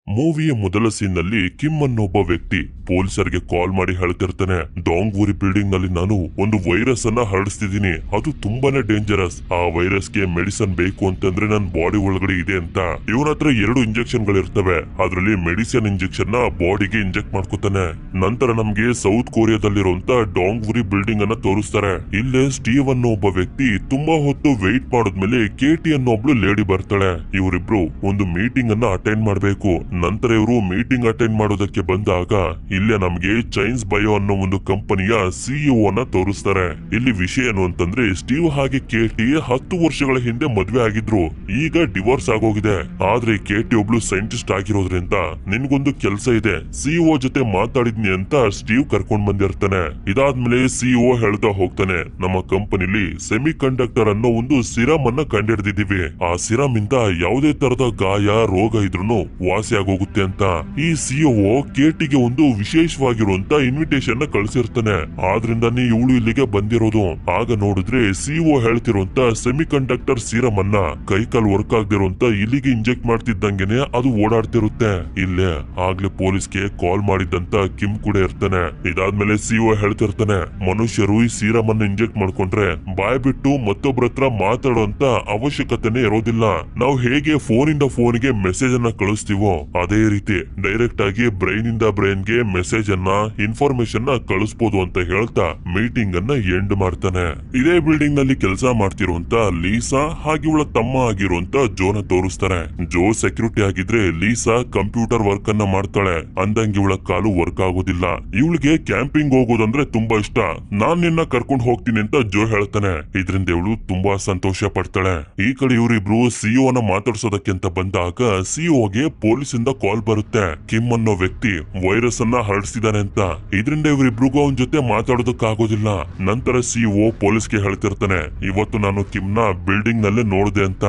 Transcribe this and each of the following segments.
ಮೂವಿಯ ಮೊದಲ ಸೀನ್ ನಲ್ಲಿ ಕಿಮ್ ಅನ್ನೊಬ್ಬ ವ್ಯಕ್ತಿ ಪೊಲೀಸರಿಗೆ ಕಾಲ್ ಮಾಡಿ ಹೇಳ್ತಿರ್ತಾನೆ, ಡಾಂಗ್ವೂರಿ ಬಿಲ್ಡಿಂಗ್ ನಲ್ಲಿ ನಾನು ಒಂದು ವೈರಸ್ ಅನ್ನ ಹರಡಿಸ್ತಿದ್ದೀನಿ, ಅದು ತುಂಬಾನೇ ಡೇಂಜರಸ್. ಆ ವೈರಸ್ ಗೆ ಮೆಡಿಸಿನ್ ಬೇಕು ಅಂತಂದ್ರೆ ನನ್ನ ಬಾಡಿ ಒಳಗಡೆ ಇದೆ ಅಂತ. ಇವನ ಹತ್ರ 2 ಇಂಜೆಕ್ಷನ್ ಗಳಿರ್ತವೆ. ಅದ್ರಲ್ಲಿ ಮೆಡಿಸಿನ್ ಇಂಜೆಕ್ಷನ್ ನ ಬಾಡಿಗೆ ಇಂಜೆಕ್ಟ್ ಮಾಡ್ಕೊತಾನೆ. ನಂತರ ನಮ್ಗೆ ಸೌತ್ ಕೊರಿಯಾದಲ್ಲಿರುವಂತ ಡಾಂಗ್ವೂರಿ ಬಿಲ್ಡಿಂಗ್ ಅನ್ನ ತೋರಿಸ್ತಾರೆ. ಇಲ್ಲೇ ಸ್ಟೀವ್ ಅನ್ನೋ ಒಬ್ಬ ವ್ಯಕ್ತಿ ತುಂಬಾ ಹೊತ್ತು ವೆಯ್ಟ್ ಮಾಡಿದ್ಮೇಲೆ ಕೇಟಿ ಅನ್ನೋ ಒಬ್ಳು ಲೇಡಿ ಬರ್ತಾಳೆ. ಇವರಿಬ್ರು ಒಂದು ಮೀಟಿಂಗ್ ಅನ್ನ ಅಟೆಂಡ್ ಮಾಡ್ಬೇಕು. ನಂತರ ಇವರು ಮೀಟಿಂಗ್ ಅಟೆಂಡ್ ಮಾಡೋದಕ್ಕೆ ಬಂದಾಗ ಇಲ್ಲೇ ನಮ್ಗೆ ಚೈನ್ಸ್ ಬಯೋ ಅನ್ನೋ ಒಂದು ಕಂಪನಿಯ ಸಿಇಒ ಅನ್ನ ತೋರಿಸ್ತಾರೆ. ಇಲ್ಲಿ ವಿಷಯ ಏನು ಅಂತಂದ್ರೆ, ಸ್ಟೀವ್ ಹಾಗೆ ಕೇಟಿ 10 ವರ್ಷಗಳ ಹಿಂದೆ ಮದ್ವೆ ಆಗಿದ್ರು, ಈಗ ಡಿವೋರ್ಸ್ ಆಗೋಗಿದೆ. ಆದ್ರೆ ಕೇಟಿ ಒಬ್ಳು ಸೈಂಟಿಸ್ಟ್ ಆಗಿರೋದ್ರಿಂದ ನಿನ್ಗೊಂದು ಕೆಲಸ ಇದೆ, ಸಿಇಒ ಜೊತೆ ಮಾತಾಡಿದ್ನಿ ಅಂತ ಸ್ಟೀವ್ ಕರ್ಕೊಂಡ್ ಬಂದಿರ್ತಾನೆ. ಇದಾದ್ಮೇಲೆ ಸಿಇಒ ಹೇಳ್ತಾ ಹೋಗ್ತಾನೆ, ನಮ್ಮ ಕಂಪನಿಲಿ ಸೆಮಿ ಕಂಡಕ್ಟರ್ ಅನ್ನೋ ಒಂದು ಸಿರಮ್ ಅನ್ನ ಕಂಡಿಡ್ದಿದೀವಿ. ಆ ಸಿರಮ್ ಇಂದ ಯಾವುದೇ ತರದ ಗಾಯ ರೋಗ ಇದ್ರೂ ವಾಸಿ ಆಗೋಗುತ್ತೆ ಅಂತ. ಈ ಸಿಇಒ ಕೇಟಿಗೆ ಒಂದು ವಿಶೇಷವಾಗಿರುವಂತ ಇನ್ವಿಟೇಷನ್ ನ ಕಳಿಸಿರ್ತಾನೆ. ಆದ್ರಿಂದಾನೇ ಇವಳು ಇಲ್ಲಿಗೆ ಬಂದಿರೋದು. ಆಗ ನೋಡಿದ್ರೆ ಸಿಇಒ ಹೇಳ್ತಿರುವಂತ ಸೆಮಿ ಕಂಡಕ್ಟರ್ ಸೀರಮ್ ಅನ್ನ ಕೈಕಾಲ್ ವರ್ಕ್ ಆಗದಿರುವಂತ ಇಲ್ಲಿಗೆ ಇಂಜೆಕ್ಟ್ ಮಾಡ್ತಿದ್ದಂಗೆನೆ ಅದು ಓಡಾಡ್ತಿರುತ್ತೆ. ಇಲ್ಲೇ ಆಗ್ಲೇ ಪೊಲೀಸ್ಗೆ ಕಾಲ್ ಮಾಡಿದ್ದಂತ ಕಿಮ್ ಕೂಡ ಇರ್ತಾನೆ. ಇದಾದ್ಮೇಲೆ ಸಿಇಒ ಹೇಳ್ತಿರ್ತಾನೆ, ಮನುಷ್ಯರು ಈ ಸೀರಮ್ ಅನ್ನ ಇಂಜೆಕ್ಟ್ ಮಾಡ್ಕೊಂಡ್ರೆ ಬಾಯ್ ಬಿಟ್ಟು ಮತ್ತೊಬ್ಬರ ಹತ್ರ ಮಾತಾಡುವಂತ ಅವಶ್ಯಕತೆನೆ ಇರೋದಿಲ್ಲ. ನಾವು ಹೇಗೆ ಫೋನ್ ಇಂದ ಫೋನ್ಗೆ ಮೆಸೇಜ್ ಅನ್ನ ಕಳಿಸ್ತೀವೋ ಅದೇ ರೀತಿ ಡೈರೆಕ್ಟ್ ಆಗಿ ಬ್ರೈನ್ ಇಂದ ಬ್ರೈನ್ ಗೆ ಮೆಸೇಜ್ ಅನ್ನ ಇನ್ಫಾರ್ಮೇಶನ್ ನ ಕಳಿಸಬಹುದು ಅಂತ ಹೇಳ್ತಾ ಮೀಟಿಂಗ್ ಅನ್ನ ಎಂಡ್ ಮಾಡ್ತಾನೆ. ಇದೇ ಬಿಲ್ಡಿಂಗ್ ನಲ್ಲಿ ಕೆಲಸ ಮಾಡ್ತಿರುವಂತ ಲೀಸಾ ಹಾಗೆ ಇವಳ ತಮ್ಮ ಆಗಿರುವಂತ ಜೋನ ತೋರಿಸ್ತಾರೆ. ಜೋ ಸೆಕ್ಯೂರಿಟಿ ಆಗಿದ್ರೆ ಲೀಸಾ ಕಂಪ್ಯೂಟರ್ ವರ್ಕ್ ಅನ್ನ ಮಾಡ್ತಾಳೆ. ಅಂದಂಗೆ ಇವಳ ಕಾಲು ವರ್ಕ್ ಆಗೋದಿಲ್ಲ. ಇವಳಿಗೆ ಕ್ಯಾಂಪಿಂಗ್ ಹೋಗೋದಂದ್ರೆ ತುಂಬಾ ಇಷ್ಟ. ನಾನ್ ನಿನ್ನ ಕರ್ಕೊಂಡು ಹೋಗ್ತೀನಿ ಅಂತ ಜೋ ಹೇಳ್ತಾನೆ. ಇದರಿಂದ ಇವಳು ತುಂಬಾ ಸಂತೋಷ ಪಡ್ತಾಳೆ. ಈ ಕಡೆ ಇವರಿಬ್ರು ಸಿಇಒ ನ ಮಾತಾಡ್ಸೋದಕ್ಕೆ ಅಂತ ಬಂದಾಗ ಸಿಇಒಗೆ ಪೊಲೀಸ್ ಇಂದ ಕಾಲ್ ಬರುತ್ತೆ. ಕಿಮ್ ಅನ್ನೋ ವ್ಯಕ್ತಿ ವೈರಸ್ ಅನ್ನ ಹರಡಿಸಿದಾನೆ ಅಂತ. ಇದರಿಂದ ಇವರಿಬ್ರಿಗೂ ಅವನ ಜೊತೆ ಮಾತಾಡೋದಕ್ಕಾಗೋದಿಲ್ಲ. ನಂತರ ಸಿಇಒ ಪೊಲೀಸ್ಗೆ ಹೇಳ್ತಿರ್ತಾನೆ, ಇವತ್ತು ನಾನು ಕಿಮ್ ನ ಬಿಲ್ಡಿಂಗ್ ನಲ್ಲೇ ನೋಡಿದೆ ಅಂತ.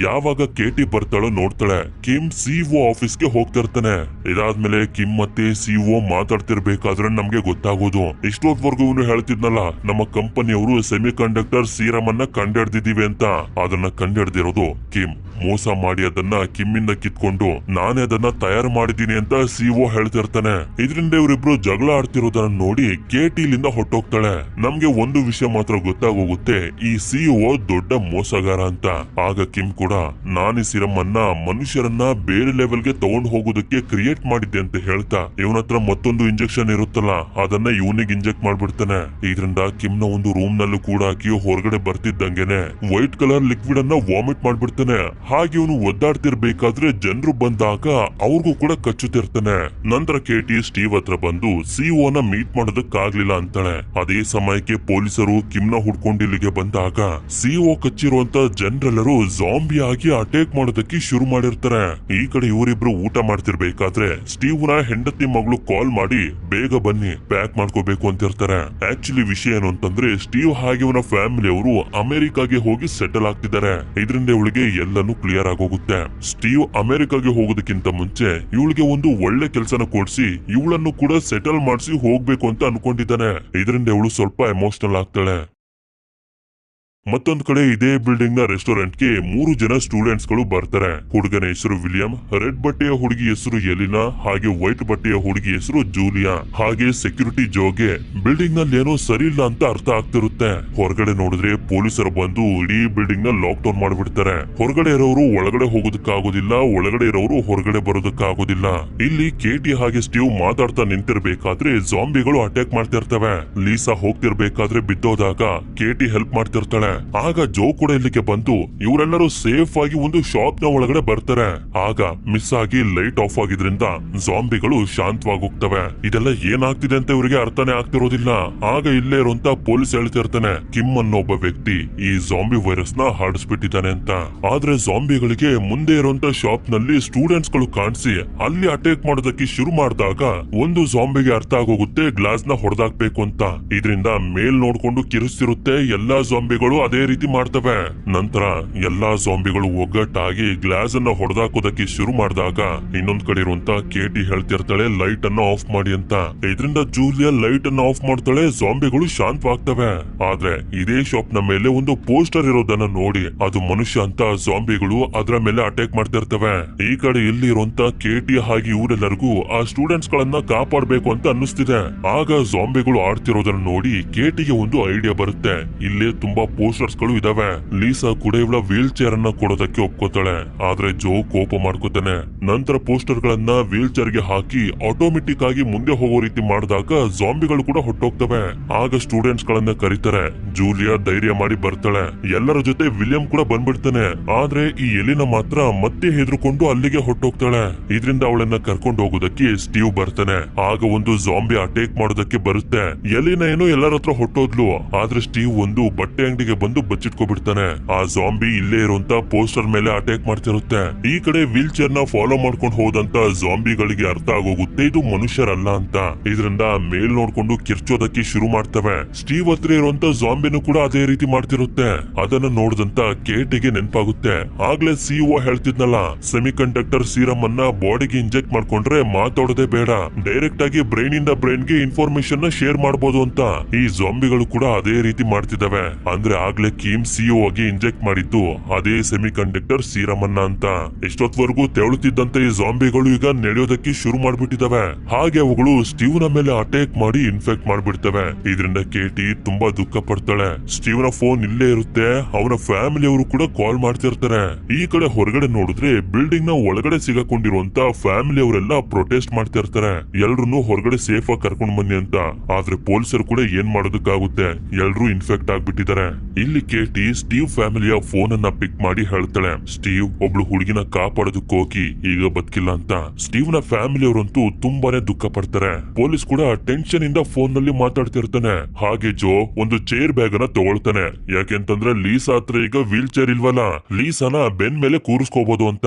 ಯಾವಾಗ ಕೇಟಿ ಬರ್ತಾಳೋ ನೋಡ್ತಾಳೆ. ಕಿಮ್ ಸಿಇಒ ಆಫೀಸ್ಗೆ ಹೋಗ್ತಿರ್ತಾನೆ. ಇದಾದ್ಮೇಲೆ ಕಿಮ್ ಮತ್ತೆ ಸಿಇಒ ಮಾತಾಡ್ತಿರ್ಬೇಕಾದ್ರೆ ನಮ್ಗೆ ಗೊತ್ತಾಗೋದು, ಇಷ್ಟೊತ್ವರೆಗೂ ಇವನು ಹೇಳ್ತಿದ್ನಲ್ಲ, ನಮ್ಮ ಕಂಪನಿಯವರು ಸೆಮಿ ಕಂಡಕ್ಟರ್ ಸೀರಮ್ ಅನ್ನ ಕಂಡಿಡ್ದಿದೀವಿ ಅಂತ. ಅದನ್ನ ಕಂಡಿಡ್ದಿರೋದು ಕಿಮ್. ಮೋಸ ಮಾಡಿ ಅದನ್ನ ಕಿಮ್ಮಿಂದ ಕಿತ್ಕೊಂಡು ನಾನೇ ಅದನ್ನ ತಯಾರು ಮಾಡಿದೀನಿ ಅಂತ ಸಿಇಒ ಹೇಳ್ತಿರ್ತಾನೆ. ಇದರಿಂದ ಇವರಿಬ್ರು ಜಗಳ ಆಡ್ತಿರೋದನ್ನ ನೋಡಿ ಕೇಟಿ ಇಲ್ಲಿಂದ ಹೊಟ್ಟೋಗ್ತಾಳೆ. ನಮ್ಗೆ ಒಂದು ವಿಷಯ ಮಾತ್ರ ಗೊತ್ತಾಗೋಗುತ್ತೆ, ಈ ಸಿಇಒ ದೊಡ್ಡ ಮೋಸಗಾರ ಅಂತ. ಆಗ ಕಿಮ್ ಕೂಡ ನಾನು ಈ ಸಿರಮ್ ಅನ್ನ ಮನುಷ್ಯರನ್ನ ಬೇರೆ ಲೆವೆಲ್ಗೆ ತಗೊಂಡು ಹೋಗೋದಕ್ಕೆ ಕ್ರಿಯೇಟ್ ಮಾಡಿದ್ದೆ ಅಂತ ಹೇಳ್ತಾ ಇವನ ಹತ್ರ ಮತ್ತೊಂದು ಇಂಜೆಕ್ಷನ್ ಇರುತ್ತಲ್ಲ ಅದನ್ನ ಇವನಿಗೆ ಇಂಜೆಕ್ಟ್ ಮಾಡ್ಬಿಡ್ತಾನೆ. ಇದರಿಂದ ಕಿಮ್ ನ ಒಂದು ರೂಮ್ ನಲ್ಲೂ ಕೂಡ ಹಾಕಿ ಹೊರಗಡೆ ಬರ್ತಿದ್ದಂಗೆನೆ ವೈಟ್ ಕಲರ್ ಲಿಕ್ವಿಡ್ ಅನ್ನ ವಾಮಿಟ್ ಮಾಡ್ಬಿಡ್ತಾನೆ. ಹಾಗೆ ಇವನು ಒದ್ದಾಡ್ತಿರ್ಬೇಕಾದ್ರೆ ಜನರು ಬಂದಾಗ ಅವ್ರಿಗೂ ಕೂಡ ಕಚ್ಚುತ್ತಿರ್ತಾನೆ. ನಂತರ ಕೇಟಿ ಸ್ಟೀವ್ ಹತ್ರ ಬಂದು ಸಿಇಒ ನ ಮೀಟ್ ಮಾಡೋದಕ್ಕಾಗ್ಲಿಲ್ಲ ಅಂತಾಳೆ. ಅದೇ ಸಮಯಕ್ಕೆ ಪೊಲೀಸರು ಕಿಮ್ ನ ಹುಡ್ಕೊಂಡು ಇಲ್ಲಿಗೆ ಬಂದಾಗ ಸಿಇಒ ಕಚ್ಚಿರುವಂತ ಜನರೆಲ್ಲರೂ ಜಾಂಬಿ ಆಗಿ ಅಟ್ಯಾಕ್ ಮಾಡೋದಕ್ಕೆ ಶುರು ಮಾಡಿರ್ತಾರೆ. ಈ ಕಡೆ ಇವರಿಬ್ರು ಊಟ ಮಾಡ್ತಿರ್ಬೇಕಾದ್ರೆ ಸ್ಟೀವ್ ನ ಹೆಂಡತಿ ಮಗಳು ಕಾಲ್ ಮಾಡಿ ಬೇಗ ಬನ್ನಿ ಪ್ಯಾಕ್ ಮಾಡ್ಕೋಬೇಕು ಅಂತಿರ್ತಾರೆ. ಆಕ್ಚುಲಿ ವಿಷಯ ಏನು ಅಂತಂದ್ರೆ, ಸ್ಟೀವ್ ಹಾಗೆ ಇವನ ಫ್ಯಾಮಿಲಿ ಅವರು ಅಮೆರಿಕಾಗೆ ಹೋಗಿ ಸೆಟಲ್ ಆಗ್ತಿದ್ದಾರೆ. ಇದರಿಂದ ಇವಳಿಗೆ ಎಲ್ಲಾನು ಕ್ಲಿಯರ್ ಆಗೋಗುತ್ತೆ. ಸ್ಟೀವ್ ಅಮೆರಿಕಾಗೆ ಹೋಗೋದಕ್ಕಿಂತ ಮುಂಚೆ ಇವಳಿಗೆ ಒಂದು ಒಳ್ಳೆ ಕೆಲಸನ ಕೊಡ್ಸಿ ಇವಳನ್ನು ಕೂಡ ಸೆಟಲ್ ಮಾಡಿಸಿ ಹೋಗ್ಬೇಕು ಅಂತ ಅನ್ಕೊಂಡಿದ್ದಾನೆ. ಇದರಿಂದ ಇವಳು ಸ್ವಲ್ಪ ಎಮೋಷನಲ್ ಆಗ್ತಾಳೆ. ಮತ್ತೊಂದ್ ಕಡೆ ಇದೇ ಬಿಲ್ಡಿಂಗ್ ನ ರೆಸ್ಟೋರೆಂಟ್ ಗೆ 3 ಜನ ಸ್ಟೂಡೆಂಟ್ಸ್ ಗಳು ಬರ್ತಾರೆ. ಹುಡುಗನ ಹೆಸರು ವಿಲಿಯಂ, ರೆಡ್ ಬಟ್ಟೆಯ ಹುಡುಗಿ ಹೆಸರು ಎಲಿನಾ, ಹಾಗೆ ವೈಟ್ ಬಟ್ಟೆಯ ಹುಡುಗಿ ಹೆಸರು ಜೂಲಿಯಾ. ಹಾಗೆ ಸೆಕ್ಯೂರಿಟಿ ಜೋಗೆ ಬಿಲ್ಡಿಂಗ್ ನಲ್ಲಿ ಏನೋ ಸರಿ ಇಲ್ಲ ಅಂತ ಅರ್ಥ ಆಗ್ತಿರುತ್ತೆ. ಹೊರಗಡೆ ನೋಡಿದ್ರೆ ಪೊಲೀಸರು ಬಂದು ಇಡೀ ಬಿಲ್ಡಿಂಗ್ ನ ಲಾಕ್ ಡೌನ್ ಮಾಡ್ಬಿಡ್ತಾರೆ. ಹೊರಗಡೆ ಇರೋರು ಒಳಗಡೆ ಹೋಗೋದಕ್ಕಾಗೋದಿಲ್ಲ, ಒಳಗಡೆ ಇರೋರು ಹೊರಗಡೆ ಬರೋದಕ್ಕಾಗೋದಿಲ್ಲ. ಇಲ್ಲಿ ಕೇಟಿ ಹಾಗೆ ಸ್ಟೀವ್ ಮಾತಾಡ್ತಾ ನಿಂತಿರ್ಬೇಕಾದ್ರೆ ಜಾಂಬಿಗಳು ಅಟ್ಯಾಕ್ ಮಾಡ್ತಾ ಇರ್ತವೆ. ಲೀಸಾ ಹೋಗ್ತಿರ್ಬೇಕಾದ್ರೆ ಬಿದ್ದೋದಾಗ ಕೇಟಿ ಹೆಲ್ಪ್ ಮಾಡ್ತಿರ್ತಾಳೆ. ಆಗ ಜೋ ಕೂಡ ಇಲ್ಲಿಗೆ ಬಂದು ಇವರೆಲ್ಲರೂ ಸೇಫ್ ಆಗಿ ಒಂದು ಶಾಪ್ ನ ಒಳಗಡೆ ಬರ್ತಾರೆ. ಆಗ ಮಿಸ್ ಆಗಿ ಲೈಟ್ ಆಫ್ ಆಗಿದ್ರಿಂದ ಜಾಂಬಿಗಳು ಶಾಂತವಾಗಿ ಹೋಗ್ತವೆ. ಇದೆಲ್ಲ ಏನಾಗ್ತಿದೆ ಅಂತ ಇವರಿಗೆ ಅರ್ಥನೇ ಆಗ್ತಿರೋದಿಲ್ಲ. ಆಗ ಇಲ್ಲೇ ಇರುವಂತ ಪೊಲೀಸ್ ಹೇಳ್ತಿರ್ತಾನೆ, ಕಿಮ್ ಅನ್ನೋ ಒಬ್ಬ ವ್ಯಕ್ತಿ ಈ ಜಾಂಬಿ ವೈರಸ್ ನ ಹರಡಿಸ್ಬಿಟ್ಟಿದ್ದಾನೆ ಅಂತ. ಆದ್ರೆ ಜಾಂಬಿಗಳಿಗೆ ಮುಂದೆ ಇರುವಂತ ಶಾಪ್ ನಲ್ಲಿ ಸ್ಟೂಡೆಂಟ್ಸ್ ಗಳು ಕಾಣಿಸಿ ಅಲ್ಲಿ ಅಟ್ಯಾಕ್ ಮಾಡೋದಕ್ಕೆ ಶುರು ಮಾಡಿದಾಗ ಒಂದು ಜಾಂಬಿಗೆ ಅರ್ಥ ಆಗೋಗುತ್ತೆ ಗ್ಲಾಸ್ ನ ಹೊಡೆದಾಕ್ಬೇಕು ಅಂತ. ಇದರಿಂದ ಮೇಲ್ ನೋಡ್ಕೊಂಡು ಕಿರಿಸ್ತಿರುತ್ತೆ. ಎಲ್ಲಾ ಜಾಂಬಿಗಳು ಅದೇ ರೀತಿ ಮಾಡ್ತವೆ. ನಂತರ ಎಲ್ಲಾ ಜಾಂಬಿಗಳು ಒಗ್ಗಟ್ಟಾಗಿ ಗ್ಲಾಸ್ ಅನ್ನ ಹೊಡೆದಾಕೋದಕ್ಕೆ ಶುರು ಮಾಡಿದಾಗ ಇನ್ನೊಂದ್ ಕಡೆ ಇರುವಂತ ಕೇಟಿ ಹೇಳ್ತಿರ್ತಾಳೆ ಲೈಟ್ ಅನ್ನ ಆಫ್ ಮಾಡಿ ಅಂತ. ಇದರಿಂದ ಜೂಲಿಯಾ ಲೈಟ್ ಅನ್ನ ಆಫ್ ಮಾಡ್ತಾಳೆ, ಜಾಂಬಿಗಳು ಶಾಂತವಾಗ್ತವೆ. ಆದ್ರೆ ಇದೇ ಶಾಪ್ ನ ಮೇಲೆ ಒಂದು ಪೋಸ್ಟರ್ ಇರೋದನ್ನ ನೋಡಿ ಅದು ಮನುಷ್ಯ ಅಂತ ಜಾಂಬಿಗಳು ಅದರ ಮೇಲೆ ಅಟ್ಯಾಕ್ ಮಾಡ್ತಿರ್ತವೆ. ಈ ಕಡೆ ಇಲ್ಲಿ ಇರುವಂತ ಕೇಟಿ ಹಾಗೆ ಇವರೆಲ್ಲರಿಗೂ ಆ ಸ್ಟೂಡೆಂಟ್ಸ್ ಗಳನ್ನ ಕಾಪಾಡಬೇಕು ಅಂತ ಅನ್ನಿಸ್ತಿದೆ. ಆಗ ಜಾಂಬಿಗಳು ಆಡ್ತಿರೋದನ್ನ ನೋಡಿ ಕೇಟಿಗೆ ಒಂದು ಐಡಿಯಾ ಬರುತ್ತೆ. ಇಲ್ಲೇ ತುಂಬಾ ಪೋಸ್ಟರ್ಸ್ ಗಳು ಇದಾವೆ. ಲೀಸಾ ಕೂಡ ಇವಳ ವೀಲ್ ಚೇರ್ ಅನ್ನ ಕೊಡೋದಕ್ಕೆ ಒಪ್ಕೋತಾಳೆ. ಆದ್ರೆ ಜೋ ಕೋಪ ಮಾಡ್ಕೋತಾನೆ. ನಂತರ ಪೋಸ್ಟರ್ ಗಳನ್ನ ವೀಲ್ ಚೇರ್ ಗೆ ಹಾಕಿ ಆಟೋಮೆಟಿಕ್ ಆಗಿ ಮುಂದೆ ಹೋಗೋ ರೀತಿ ಮಾಡಿದಾಗ ಜಾಂಬಿಗಳು ಕೂಡ ಹೊಟ್ಟೋಗ್ತವೆ. ಆಗ ಸ್ಟೂಡೆಂಟ್ಸ್ ಗಳನ್ನ ಕರೀತಾರೆ. ಜೂಲಿಯಾ ಧೈರ್ಯ ಮಾಡಿ ಬರ್ತಾಳೆ. ಎಲ್ಲರ ಜೊತೆ ವಿಲಿಯಂ ಕೂಡ ಬಂದ್ಬಿಡ್ತಾನೆ. ಆದ್ರೆ ಈ ಎಲಿನ ಮಾತ್ರ ಮತ್ತೆ ಹೆದರ್ಕೊಂಡು ಅಲ್ಲಿಗೆ ಹೊಟ್ಟೋಗ್ತಾಳೆ. ಇದರಿಂದ ಅವಳನ್ನ ಕರ್ಕೊಂಡು ಹೋಗೋದಕ್ಕೆ ಸ್ಟೀವ್ ಬರ್ತಾನೆ. ಆಗ ಒಂದು ಜಾಂಬಿ ಅಟ್ಯಾಕ್ ಮಾಡೋದಕ್ಕೆ ಬರುತ್ತೆ. ಎಲಿನ ಏನೋ ಎಲ್ಲರ ಹತ್ರ ಹೊಟ್ಟೋದ್ಲು. ಆದ್ರೆ ಸ್ಟೀವ್ ಒಂದು ಬಟ್ಟೆ ಅಂಗಡಿಗೆ ಬಂದು ಬಚ್ಚಿಟ್ಕೊಬಿಡ್ತಾನೆ. ಆ ಜಾಂಬಿ ಇಲ್ಲೇ ಇರುವಂತ ಪೋಸ್ಟರ್ ಮೇಲೆ ಅಟ್ಯಾಕ್ ಮಾಡ್ತಿರುತ್ತೆ. ಈ ಕಡೆ ವೀಲ್ ಚೇರ್ ನ ಫಾಲೋ ಮಾಡ್ಕೊಂಡು ಹೋದಂತ ಜಾಂಬಿಗಳಿಗೆ ಅರ್ಥ ಆಗೋಗುತ್ತೆ ಇದು ಮನುಷ್ಯರಲ್ಲ ಅಂತ. ಇದರಿಂದ ಮೇಲ್ ನೋಡ್ಕೊಂಡು ಕಿರ್ಚೋದಕ್ಕೆ ಶುರು ಮಾಡ್ತವೆ. ಸ್ಟೀವ್ ಹತ್ರ ಇರುವಂತ ಜಾಂಬಿನೂ ಕೂಡ ಅದೇ ರೀತಿ ಮಾಡ್ತಿರುತ್ತೆ. ಅದನ್ನ ನೋಡಿದಂತ ಕೇಟಿಗೆ ನೆನಪಾಗುತ್ತೆ. ಆಗ್ಲೇ ಸಿಇಒ ಹೇಳ್ತಿದ್ನಲ್ಲ, ಸೆಮಿ ಕಂಡಕ್ಟರ್ ಸೀರಮ್ ಅನ್ನ ಬಾಡಿಗೆ ಇಂಜೆಕ್ಟ್ ಮಾಡ್ಕೊಂಡ್ರೆ ಮಾತಾಡೋದೇ ಬೇಡ, ಡೈರೆಕ್ಟ್ ಆಗಿ ಬ್ರೈನ್ ಇಂದ ಬ್ರೈನ್ ಗೆ ಇನ್ಫಾರ್ಮೇಶನ್ ನ ಶೇರ್ ಮಾಡಬಹುದು ಅಂತ. ಈ ಜಾಂಬಿಗಳು ಕೂಡ ಅದೇ ರೀತಿ ಮಾಡ್ತಿದ್ದಾವೆ. ಅಂದ್ರೆ ಆಗ್ಲೇ ಕಿಮ್ ಸಿಇಒ ಆಗಿ ಇಂಜೆಕ್ಟ್ ಮಾಡಿದ್ದು ಅದೇ ಸೆಮಿ ಕಂಡಕ್ಟರ್ ಸೀರಮ್ ಅನ್ನ ಅಂತ. ಎಷ್ಟೊತ್ವರೆಗೂ ತೆವಳುತ್ತಿದ್ದಂತೆ ಈ ಜಾಂಬಿಗಳು ಈಗ ನಡೆಯೋದಕ್ಕೆ ಶುರು ಮಾಡ್ಬಿಟ್ಟಿದಾವೆ. ಹಾಗೆ ಅವುಗಳು ಸ್ಟೀವ್ ನ ಮೇಲೆ ಅಟ್ಯಾಕ್ ಮಾಡಿ ಇನ್ಫೆಕ್ಟ್ ಮಾಡ್ಬಿಡ್ತವೆ. ಇದರಿಂದ ಕೇಟಿ ತುಂಬಾ ದುಃಖ ಪಡ್ತಾಳೆ. ಸ್ಟೀವ್ ನ ಫೋನ್ ಇಲ್ಲೇ ಇರುತ್ತೆ. ಅವನ ಫ್ಯಾಮಿಲಿ ಅವರು ಕೂಡ ಕಾಲ್ ಮಾಡ್ತಿರ್ತಾರೆ. ಈ ಕಡೆ ಹೊರಗಡೆ ನೋಡಿದ್ರೆ ಬಿಲ್ಡಿಂಗ್ ನ ಒಳಗಡೆ ಸಿಗಾಕೊಂಡಿರುವಂತ ಫ್ಯಾಮಿಲಿ ಅವರೆಲ್ಲ ಪ್ರೊಟೆಸ್ಟ್ ಮಾಡ್ತಿರ್ತಾರೆ. ಎಲ್ರು ಹೊರಗಡೆ ಸೇಫ್ ಆಗಿ ಕರ್ಕೊಂಡ್ ಬನ್ನಿ ಅಂತ. ಆದ್ರೆ ಪೊಲೀಸರು ಕೂಡ ಏನ್ ಮಾಡೋದಕ್ಕಾಗುತ್ತೆ, ಎಲ್ರು ಇನ್ಫೆಕ್ಟ್ ಆಗ್ಬಿಟ್ಟಿದ್ದಾರೆ. ಇಲ್ಲಿ ಕೇಟಿ ಸ್ಟೀವ್ ಫ್ಯಾಮಿಲಿಯ ಫೋನ್ ಅನ್ನ ಪಿಕ್ ಮಾಡಿ ಹೇಳ್ತಾಳೆ, ಸ್ಟೀವ್ ಒಬ್ಳು ಹುಡುಗಿನ ಕಾಪಾಡೋದಕ್ಕೆ ಹೋಗಿ ಈಗ ಬದುಕಿಲ್ಲ ಅಂತ. ಸ್ಟೀವ್ ನ ಫ್ಯಾಮಿಲಿ ಅವರಂತೂ ತುಂಬಾನೇ ದುಃಖ ಪಡ್ತಾರೆ. ಪೊಲೀಸ್ ಕೂಡ ಟೆನ್ಷನ್ ಇಂದ ಫೋನ್ ನಲ್ಲಿ ಮಾತಾಡ್ತಿರ್ತಾನೆ. ಹಾಗೆ ಜೋ ಒಂದು ಚೇರ್ ಬ್ಯಾಗ್ ಅನ್ನ ತಗೊಳ್ತಾನೆ. ಯಾಕೆಂತಂದ್ರೆ ಲೀಸಾ ಹತ್ರ ಈಗ ವೀಲ್ ಚೇರ್ ಇಲ್ವಲ್ಲ, ಲೀಸಾನ ಬೆನ್ ಮೇಲೆ ಕೂರಿಸ್ಕೋಬಹುದು ಅಂತ.